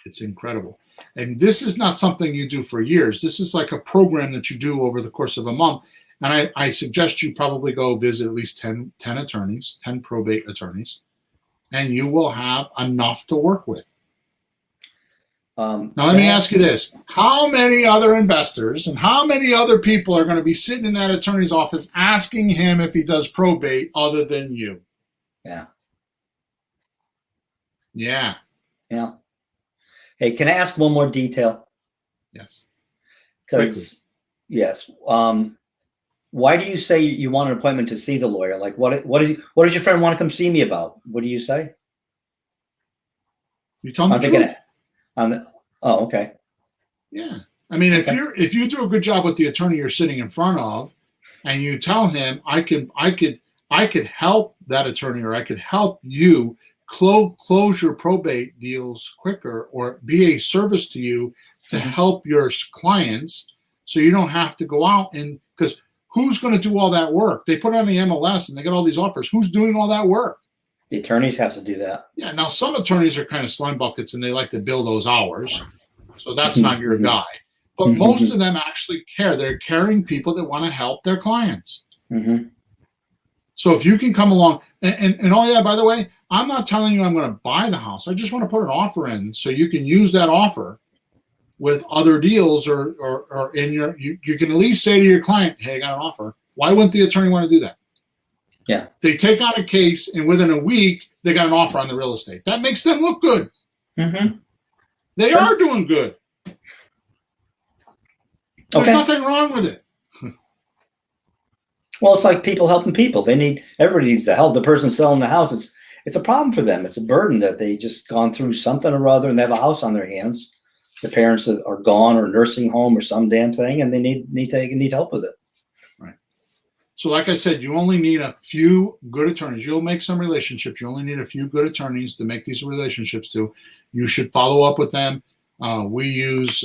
It's incredible. And this is not something you do for years. This is like a program that you do over the course of a month. And I suggest you probably go visit at least 10 attorneys, 10 probate attorneys, and you will have enough to work with. Now, let me ask you this. How many other investors and how many other people are going to be sitting in that attorney's office asking him if he does probate other than you? Yeah. Yeah. Yeah. Hey, can I ask one more detail? Yes. Because, yes. Why do you say you want an appointment to see the lawyer? Like, what does your friend want to come see me about? What do you say? You tell me the truth. Oh, okay. Yeah. I mean, if you do a good job with the attorney you're sitting in front of, and you tell him, I could help that attorney, or I could help you close your probate deals quicker, or be a service to you to help your clients, so you don't have to go out because who's going to do all that work? They put it on the MLS and they get all these offers. Who's doing all that work? The attorneys have to do that. Yeah. Now, some attorneys are kind of slime buckets and they like to bill those hours. So that's not your guy. But most of them actually care. They're caring people that want to help their clients. So if you can come along and oh yeah, by the way, I'm not telling you I'm going to buy the house. I just want to put an offer in so you can use that offer with other deals, or in you can at least say to your client, hey, I got an offer. Why wouldn't the attorney want to do that? Yeah. They take on a case, and within a week, they got an offer on the real estate. That makes them look good. Mm-hmm. They Sure. are doing good. There's nothing wrong with it. Well, it's like people helping people. Everybody needs the help. The person selling the house, it's a problem for them. It's a burden that they just gone through something or other and they have a house on their hands. The parents are gone or nursing home or some damn thing, and they need help with it. Right. So like I said, you only need a few good attorneys. You'll make some relationships. You only need a few good attorneys to make these relationships to. You should follow up with them. We use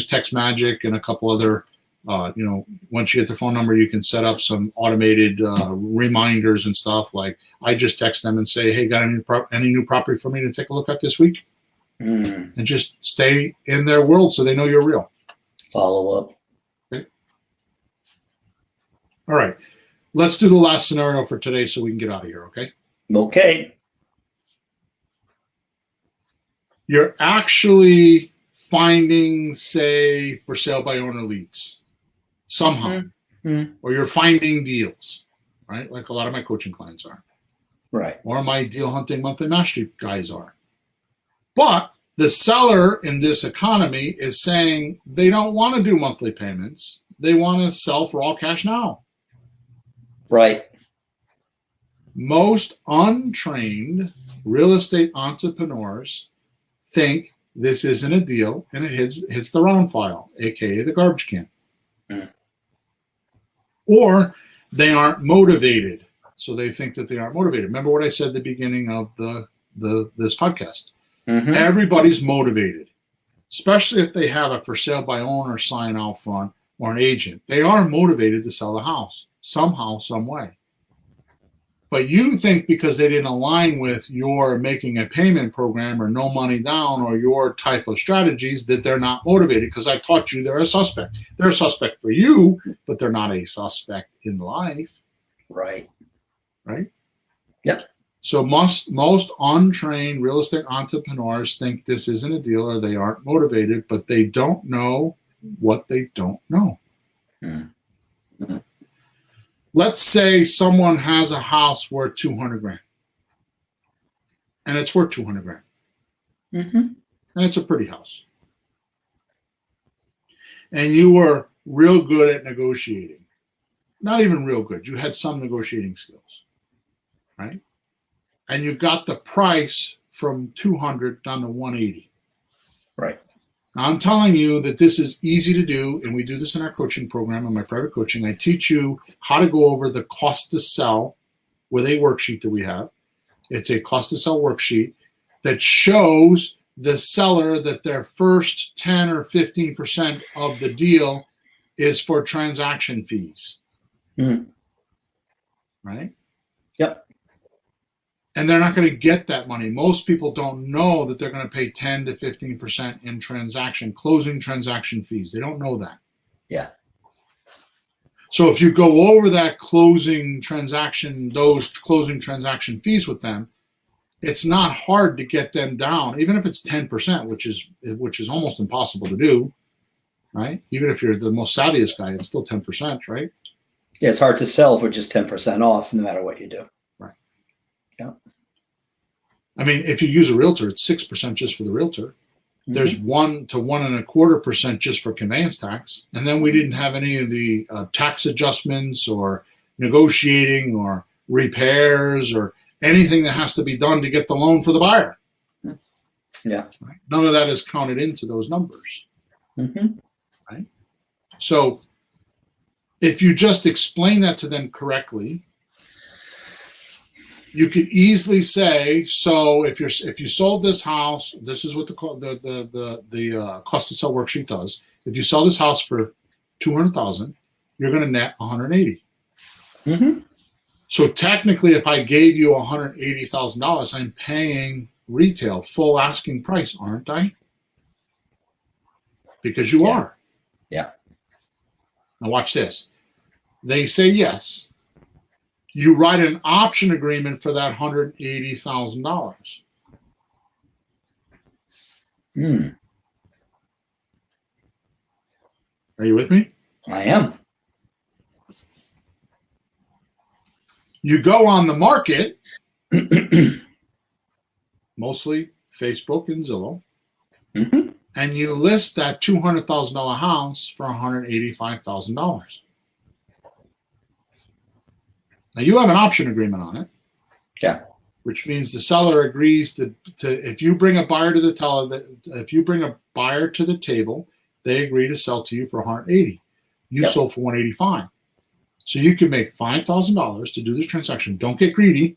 Text Magic and a couple other, once you get the phone number, you can set up some automated reminders and stuff. Like I just text them and say, hey, got any new property for me to take a look at this week? And just stay in their world so they know you're real. Follow up. Okay. All right. Let's do the last scenario for today so we can get out of here, okay? Okay. You're actually finding, say, for sale by owner leads somehow, or you're finding deals, right? Like a lot of my coaching clients are. Right. Or my deal hunting monthly mastery guys are. But the seller in this economy is saying they don't want to do monthly payments. They want to sell for all cash now. Right. Most untrained real estate entrepreneurs think this isn't a deal and it hits the round file, aka the garbage can. Or they aren't motivated. So they think that they aren't motivated. Remember what I said at the beginning of this podcast. Everybody's motivated, especially if they have a for sale by owner sign out front or an agent. They are motivated to sell the house somehow, some way. But you think because they didn't align with your making a payment program or no money down or your type of strategies that they're not motivated because I taught you they're a suspect. They're a suspect for you, but they're not a suspect in life. Right. Right? Yep. So most untrained real estate entrepreneurs think this isn't a deal or they aren't motivated, but they don't know what they don't know. Let's say someone has a house worth $200,000 and it's worth $200,000. And it's a pretty house. And you were real good at negotiating. Not even real good. You had some negotiating skills, right? And you got the price from 200 down to 180. Right. Now, I'm telling you that this is easy to do, and we do this in our coaching program, in my private coaching. I teach you how to go over the cost to sell with a worksheet that we have. It's a cost to sell worksheet that shows the seller that their first 10 or 15% of the deal is for transaction fees. Right? Yep. And they're not going to get that money. Most people don't know that they're going to pay 10 to 15% in closing transaction fees. They don't know that. Yeah. So if you go over that closing transaction fees with them, it's not hard to get them down, even if it's 10%, which is almost impossible to do, right? Even if you're the most savviest guy, it's still 10%, right? Yeah, it's hard to sell for just 10% off, no matter what you do. Right. Yeah. I mean, if you use a realtor, it's 6% just for the realtor. There's 1 to 1.25% just for conveyance tax. And then we didn't have any of the tax adjustments or negotiating or repairs or anything that has to be done to get the loan for the buyer. Yeah. Right? None of that is counted into those numbers. Right? So if you just explain that to them correctly, you could easily say, so if you sold this house, this is what the cost to sell worksheet does. If you sell this house for $200,000, you're going to net $180. So technically, if I gave you $180,000, I'm paying retail full asking price, aren't I? Because you are. Yeah. Now watch this. They say yes. You write an option agreement for that $180,000. Are you with me? I am. You go on the market mostly Facebook and Zillow, Mm-hmm. and you list that $200,000 house for $185,000. Now you have an option agreement on it. Yeah. Which means the seller agrees to if you bring a buyer to the table, they agree to sell to you for 180. You sold for 185. So you can make $5,000 to do this transaction. Don't get greedy.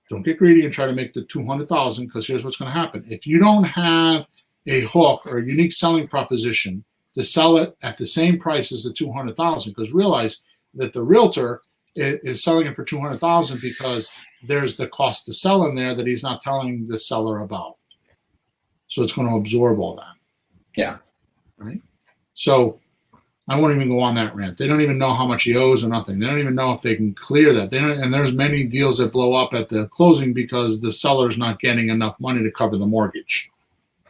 Don't get greedy and try to make the 200,000, because here's what's going to happen. If you don't have a hook or a unique selling proposition to sell it at the same price as the 200,000, because realize that the realtor is selling it for 200,000 because there's the cost to sell in there that he's not telling the seller about. So it's going to absorb all that. Yeah. Right. So I won't even go on that rant. They don't even know how much he owes or nothing. They don't even know if they can clear that. And there's many deals that blow up at the closing because the seller's not getting enough money to cover the mortgage.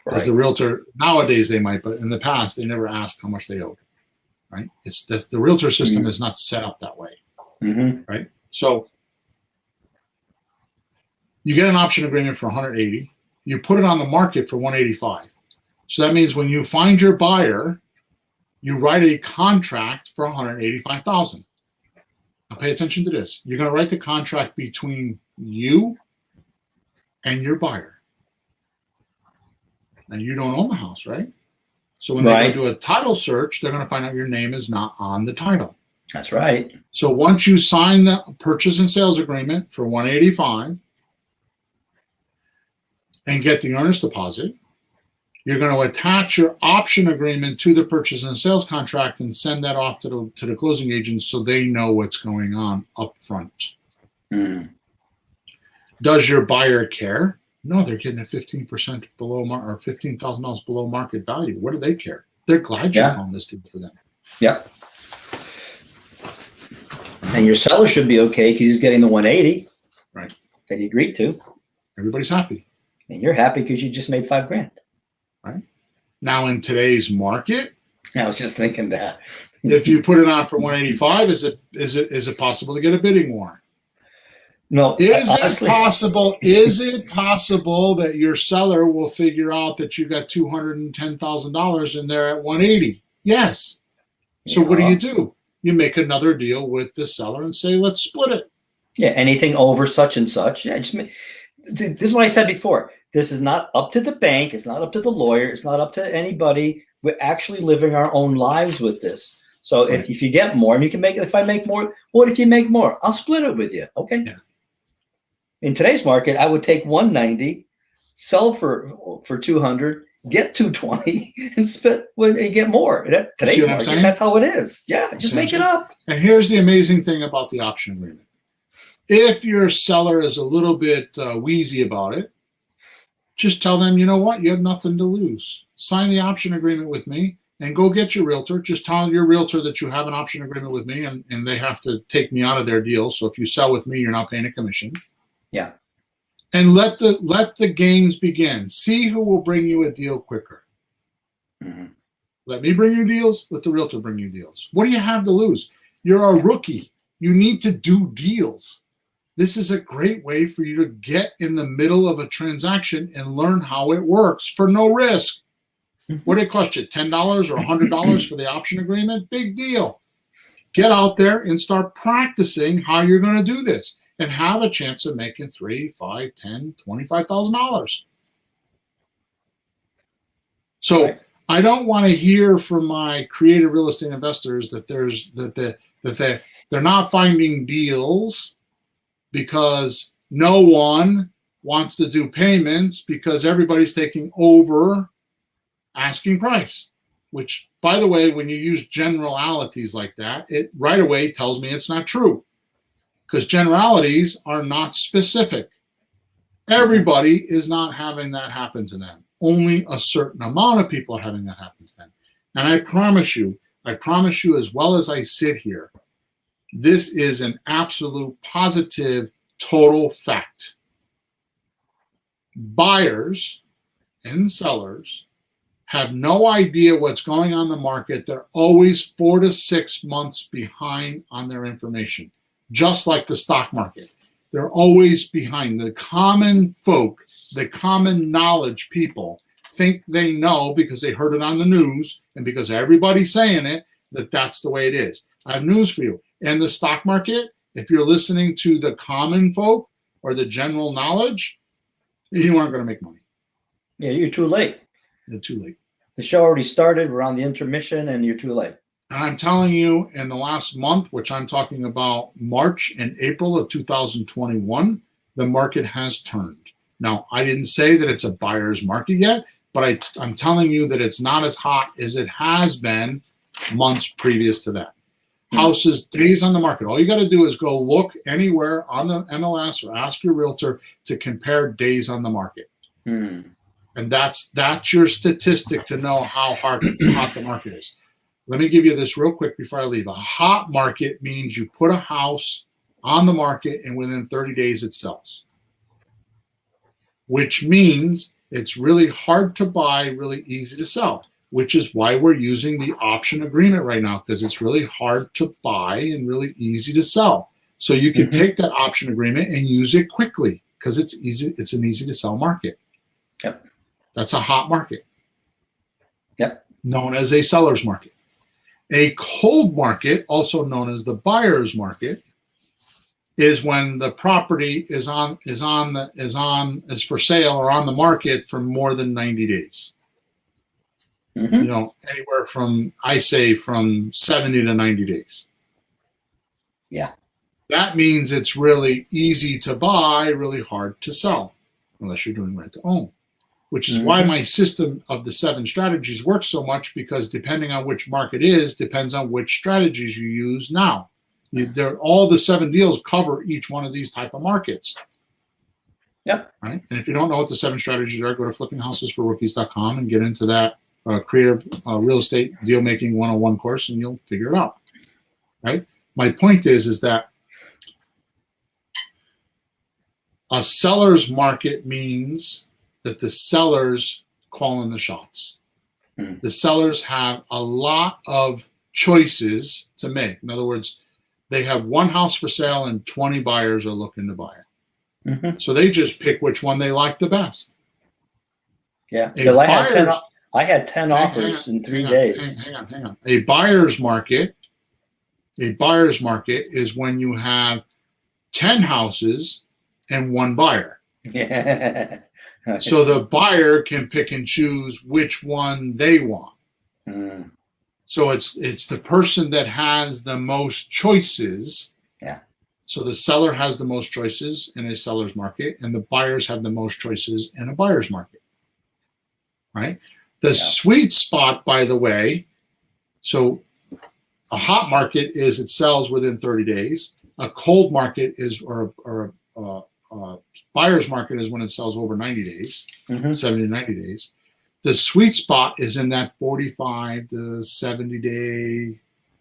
Right. As the realtor, nowadays they might, but in the past they never asked how much they owed. Right. It's the realtor system is not set up that way. Mm-hmm. Right. So you get an option agreement for 180. You put it on the market for 185. So that means when you find your buyer, you write a contract for 185,000. Now pay attention to this. You're going to write the contract between you and your buyer. Now you don't own the house, right? So when they go do a title search, they're going to find out your name is not on the title. That's right. So once you sign the purchase and sales agreement for 185 and get the earnest deposit, you're going to attach your option agreement to the purchase and sales contract and send that off to the closing agents so they know what's going on up front. Mm. Does your buyer care? No, they're getting a 15% below or $15,000 below market value. What do they care? They're glad you found this deal for them. Yep. And your seller should be okay because he's getting the 180. Right. That he agreed to. Everybody's happy. And you're happy because you just made $5,000. Right. Now in today's market, I was just thinking that. If you put it on for 185, is it possible to get a bidding war? No. Is it possible that your seller will figure out that you got $210,000 and they're at 180? Yes. So what do? You make another deal with the seller and say, let's split it. Yeah, anything over such and such. Yeah, this is what I said before. This is not up to the bank. It's not up to the lawyer. It's not up to anybody. We're actually living our own lives with this. So if you get more, and you can make it, if I make more, what if you make more? I'll split it with you. Okay. Yeah. In today's market, I would take 190, sell for 200, get 220, and split and get more. Today's market, that's how it is. Yeah, just make it up. And here's the amazing thing about the option agreement. If your seller is a little bit wheezy about it, just tell them, you know what, you have nothing to lose. Sign the option agreement with me and go get your realtor. Just tell your realtor that you have an option agreement with me and they have to take me out of their deal. So if you sell with me, you're not paying a commission. Yeah. And let the games begin. See who will bring you a deal quicker. Mm-hmm. Let me bring you deals. Let the realtor bring you deals. What do you have to lose? You're a rookie. You need to do deals. This is a great way for you to get in the middle of a transaction and learn how it works for no risk. What did it cost you? $10 or $100 for the option agreement? Big deal. Get out there and start practicing how you're going to do this and have a chance of making $3,000, $5,000, $10,000, $25,000. So I don't want to hear from my creative real estate investors that they're not finding deals because no one wants to do payments because everybody's taking over asking price, which, by the way, when you use generalities like that, it right away tells me it's not true because generalities are not specific. Everybody is not having that happen to them. Only a certain amount of people are having that happen to them. And I promise you, as well as I sit here, this is an absolute positive, total fact. Buyers and sellers have no idea what's going on in the market. They're always 4 to 6 months behind on their information, just like the stock market. They're always behind. The common folk, the common knowledge people think they know because they heard it on the news and because everybody's saying it, that that's the way it is. I have news for you. In the stock market, if you're listening to the common folk or the general knowledge, you aren't going to make money. Yeah, you're too late. You're too late. The show already started. We're on the intermission, and you're too late. And I'm telling you, in the last month, which I'm talking about March and April of 2021, the market has turned. Now, I didn't say that it's a buyer's market yet, but I'm telling you that it's not as hot as it has been months previous to that. Houses, days on the market. All you got to do is go look anywhere on the MLS or ask your realtor to compare days on the market. And that's your statistic to know how hot the market is. Let me give you this real quick before I leave. A hot market means you put a house on the market and within 30 days it sells, which means it's really hard to buy, really easy to sell, which is why we're using the option agreement right now, because it's really hard to buy and really easy to sell. So you can take that option agreement and use it quickly because it's easy. It's an easy to sell market. Yep. That's a hot market. Yep. Known as a seller's market. A cold market, also known as the buyer's market, is when the property is for sale or on the market for more than 90 days. You know, anywhere from, I say, from 70 to 90 days. Yeah. That means it's really easy to buy, really hard to sell, unless you're doing rent to own, which is why my system of the 7 strategies works so much, because depending on which market is, depends on which strategies you use now. All the 7 deals cover each one of these type of markets. Yep. Right. And if you don't know what the 7 strategies are, go to flippinghouses4rookies.com and get into that creative real estate deal making 101 course, and you'll figure it out. Right. My point is that a seller's market means that the sellers call in the shots. The sellers have a lot of choices to make. In other words, they have one house for sale and 20 buyers are looking to buy it. So they just pick which one they like the best. Yeah. I had 10 offers in 3 days. Hang on. A buyer's market is when you have 10 houses and 1 buyer. Yeah. So the buyer can pick and choose which one they want. So it's the person that has the most choices. Yeah. So the seller has the most choices in a seller's market, and the buyers have the most choices in a buyer's market. Right? The sweet spot, by the way, so a hot market is it sells within 30 days. A cold market is, or a buyer's market is when it sells over 90 days, 70 to 90 days. The sweet spot is in that 45 to 70 day,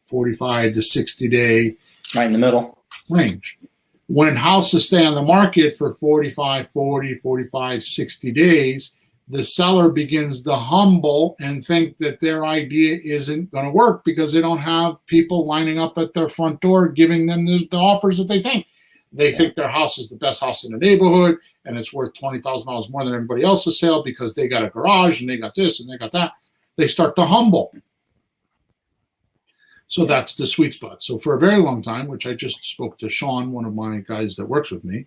45 to 60 day. Right in the middle. Range. When houses stay on the market for 45, 40, 45, 60 days, the seller begins to humble and think that their idea isn't going to work because they don't have people lining up at their front door giving them the offers that they think. They think their house is the best house in the neighborhood and it's worth $20,000 more than everybody else's sale because they got a garage and they got this and they got that. They start to humble. So that's the sweet spot. So for a very long time, which I just spoke to Sean, one of my guys that works with me,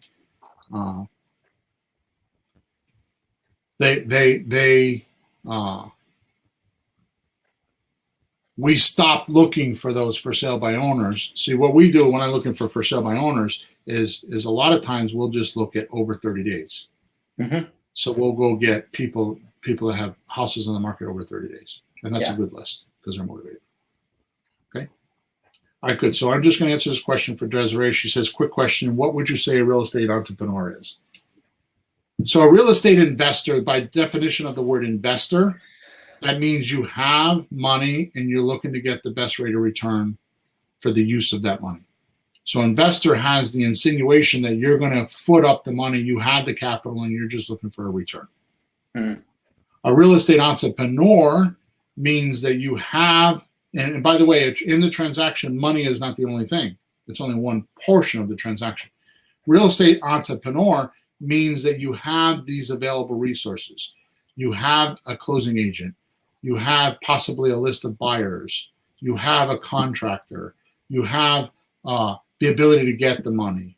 we stopped looking for those for sale by owners. See, what we do when I'm looking for sale by owners is a lot of times we'll just look at over 30 days. So we'll go get people that have houses on the market over 30 days. And that's a good list because they're motivated. Okay. All right, good. So I'm just going to answer this question for Desiree. She says, quick question. What would you say a real estate entrepreneur is? So a real estate investor, by definition of the word investor, that means you have money and you're looking to get the best rate of return for the use of that money. So investor has the insinuation that you're going to foot up the money, you have the capital, and you're just looking for a return. A real estate entrepreneur means that you have, and by the way, in the transaction, money is not the only thing. It's only one portion of the transaction. real estate entrepreneur means that you have these available resources. You have a closing agent. You have possibly a list of buyers. You have a contractor. You have the ability to get the money.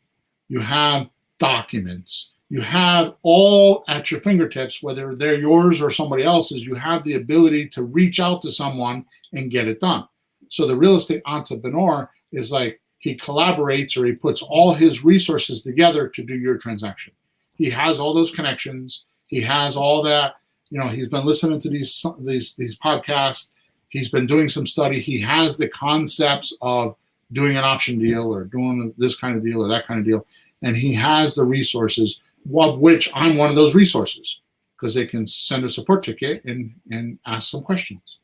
You have documents. You have all at your fingertips, whether they're yours or somebody else's. You have the ability to reach out to someone and get it done. So the real estate entrepreneur is like he collaborates, or he puts all his resources together to do your transaction. He has all those connections. He has all that. He's been listening to these podcasts. He's been doing some study. He has the concepts of doing an option deal or doing this kind of deal or that kind of deal. And he has the resources, of which I'm one of those resources, because they can send a support ticket and ask some questions,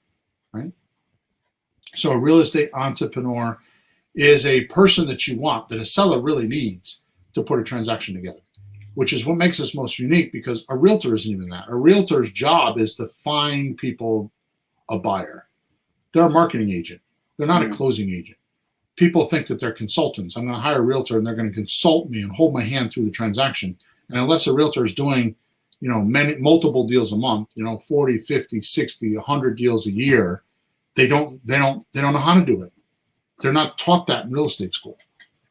right? So a real estate entrepreneur is a person that you want, that a seller really needs to put a transaction together, which is what makes us most unique, because a realtor isn't even that. A realtor's job is to find people a buyer. They're a marketing agent. They're not a closing agent. People think that they're consultants. I'm going to hire a realtor and they're going to consult me and hold my hand through the transaction. And unless a realtor is doing, multiple deals a month, 40, 50, 60, 100 deals a year, they don't know how to do it. They're not taught that in real estate school,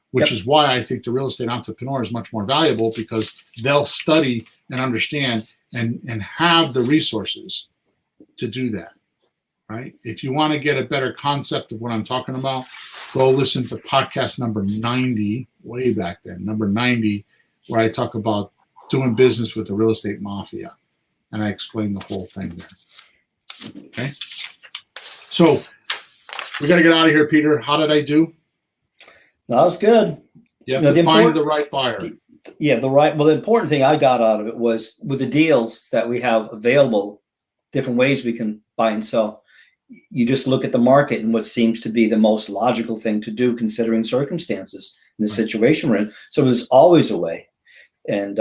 which is why I think the real estate entrepreneur is much more valuable, because they'll study and understand and have the resources to do that, right? If you want to get a better concept of what I'm talking about, go listen to podcast number 90, way back then, number 90, where I talk about doing business with the real estate mafia. And I explain the whole thing there. Okay. So we got to get out of here, Peter. How did I do? That was good. You have to find the right buyer. Yeah, the important thing I got out of it was, with the deals that we have available, different ways we can buy and sell, you just look at the market and what seems to be the most logical thing to do, considering circumstances and the situation we're in. So there's always a way. And,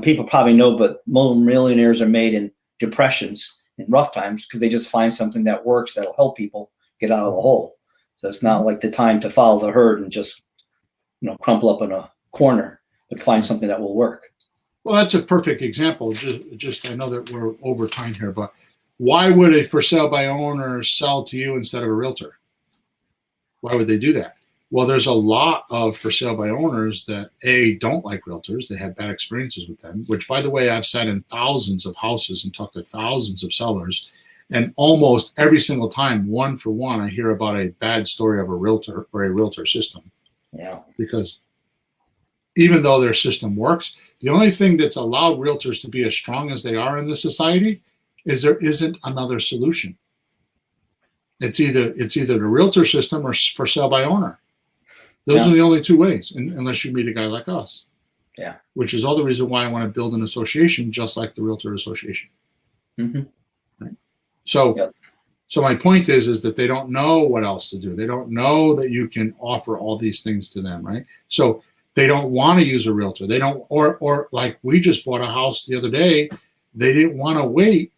people probably know, but millionaires are made in depressions and rough times, because they just find something that works that'll help people get out of the hole. So it's not like the time to follow the herd and just, crumple up in a corner, but find something that will work. Well, that's a perfect example. Just I know that we're over time here, but why would a for sale by owner sell to you instead of a realtor? Why would they do that? Well, there's a lot of for sale by owners that don't like realtors. They have bad experiences with them, which, by the way, I've sat in thousands of houses and talked to thousands of sellers. And almost every single time, one for one, I hear about a bad story of a realtor or a realtor system. Yeah. Because even though their system works, the only thing that's allowed realtors to be as strong as they are in this society is there isn't another solution. It's either the realtor system or for sale by owner. Those are the only two ways, unless you meet a guy like us. Yeah. Which is all the reason why I want to build an association just like the Realtor Association. Mm-hmm. Right? So my point is that they don't know what else to do. They don't know that you can offer all these things to them, right? So they don't want to use a realtor. They don't, or like we just bought a house the other day. They didn't want to wait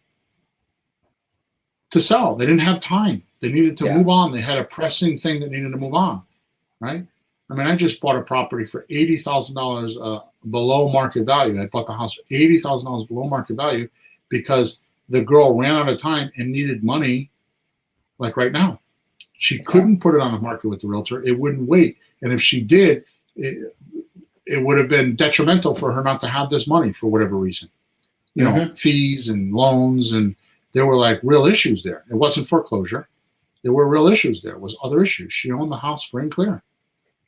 to sell. They didn't have time. They needed to move on. They had a pressing thing that needed to move on, right? I mean, I just bought a property for $80,000 below market value. I bought the house for $80,000 below market value because the girl ran out of time and needed money like right now. She couldn't put it on the market with the realtor. It wouldn't wait. And if she did, it would have been detrimental for her not to have this money for whatever reason. You know, fees and loans, and there were like real issues there. It wasn't foreclosure. There were real issues there. It was other issues. She owned the house free and clear.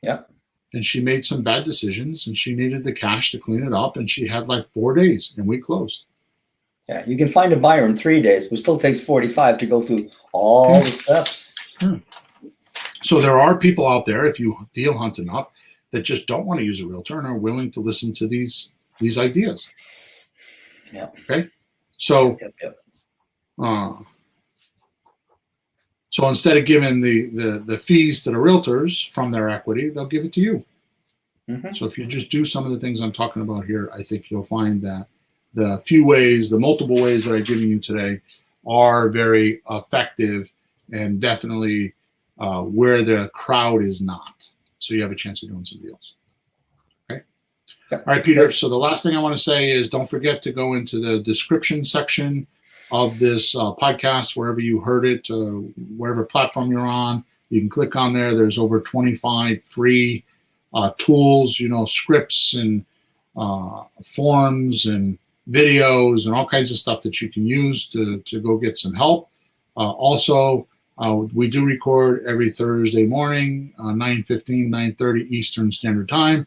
Yep. And she made some bad decisions, and she needed the cash to clean it up, and she had like 4 days, and we closed. Yeah, you can find a buyer in 3 days, but it still takes 45 to go through all the steps. So there are people out there, if you deal hunt enough, that just don't want to use a realtor and are willing to listen to these ideas. Yeah. Okay. So, so instead of giving the fees to the realtors from their equity, they'll give it to you. So if you just do some of the things I'm talking about here, I think you'll find that the multiple ways that I've given you today are very effective and definitely where the crowd is not. So you have a chance of doing some deals. Okay. All right, Peter. So the last thing I want to say is don't forget to go into the description section of this podcast, wherever you heard it, whatever platform you're on. You can click on there. There's over 25 free tools, scripts and forms and videos and all kinds of stuff that you can use to go get some help. Also, we do record every Thursday morning, 9:15, 9:30 Eastern Standard Time.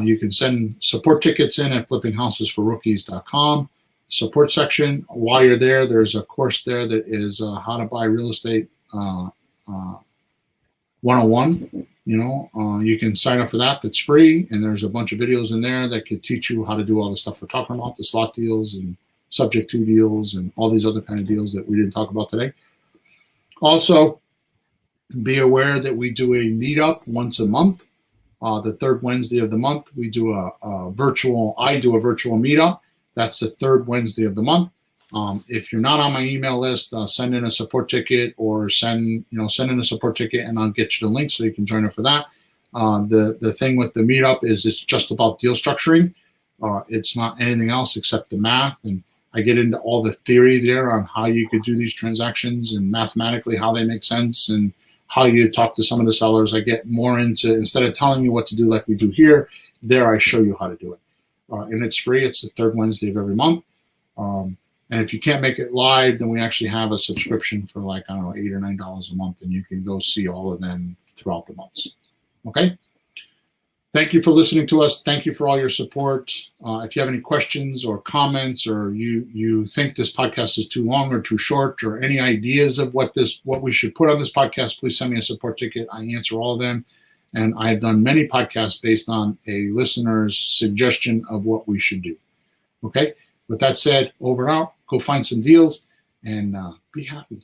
You can send support tickets in at flippinghousesforrookies.com support section. While you're there, there's a course there that is how to buy real estate 101. You can sign up for that. That's free. And there's a bunch of videos in there that could teach you how to do all the stuff we're talking about, the slot deals and subject to deals and all these other kind of deals that we didn't talk about today. Also, be aware that we do a meetup once a month. The third Wednesday of the month, we do I do a virtual meetup. That's the third Wednesday of the month. If you're not on my email list, send in a support ticket or send in a support ticket and I'll get you the link so you can join up for that. The thing with the meetup is it's just about deal structuring. It's not anything else except the math. And I get into all the theory there on how you could do these transactions and mathematically how they make sense and how you talk to some of the sellers. I get more into, instead of telling you what to do like we do here, there I show you how to do it. And it's free. It's the third Wednesday of every month. And if you can't make it live, then we actually have a subscription for $8 or $9 a month, and you can go see all of them throughout the months. Okay? Thank you for listening to us. Thank you for all your support. If you have any questions or comments, or you think this podcast is too long or too short, or any ideas of what we should put on this podcast, please send me a support ticket. I answer all of them. And I've done many podcasts based on a listener's suggestion of what we should do. Okay? With that said, over and out. Go find some deals and be happy.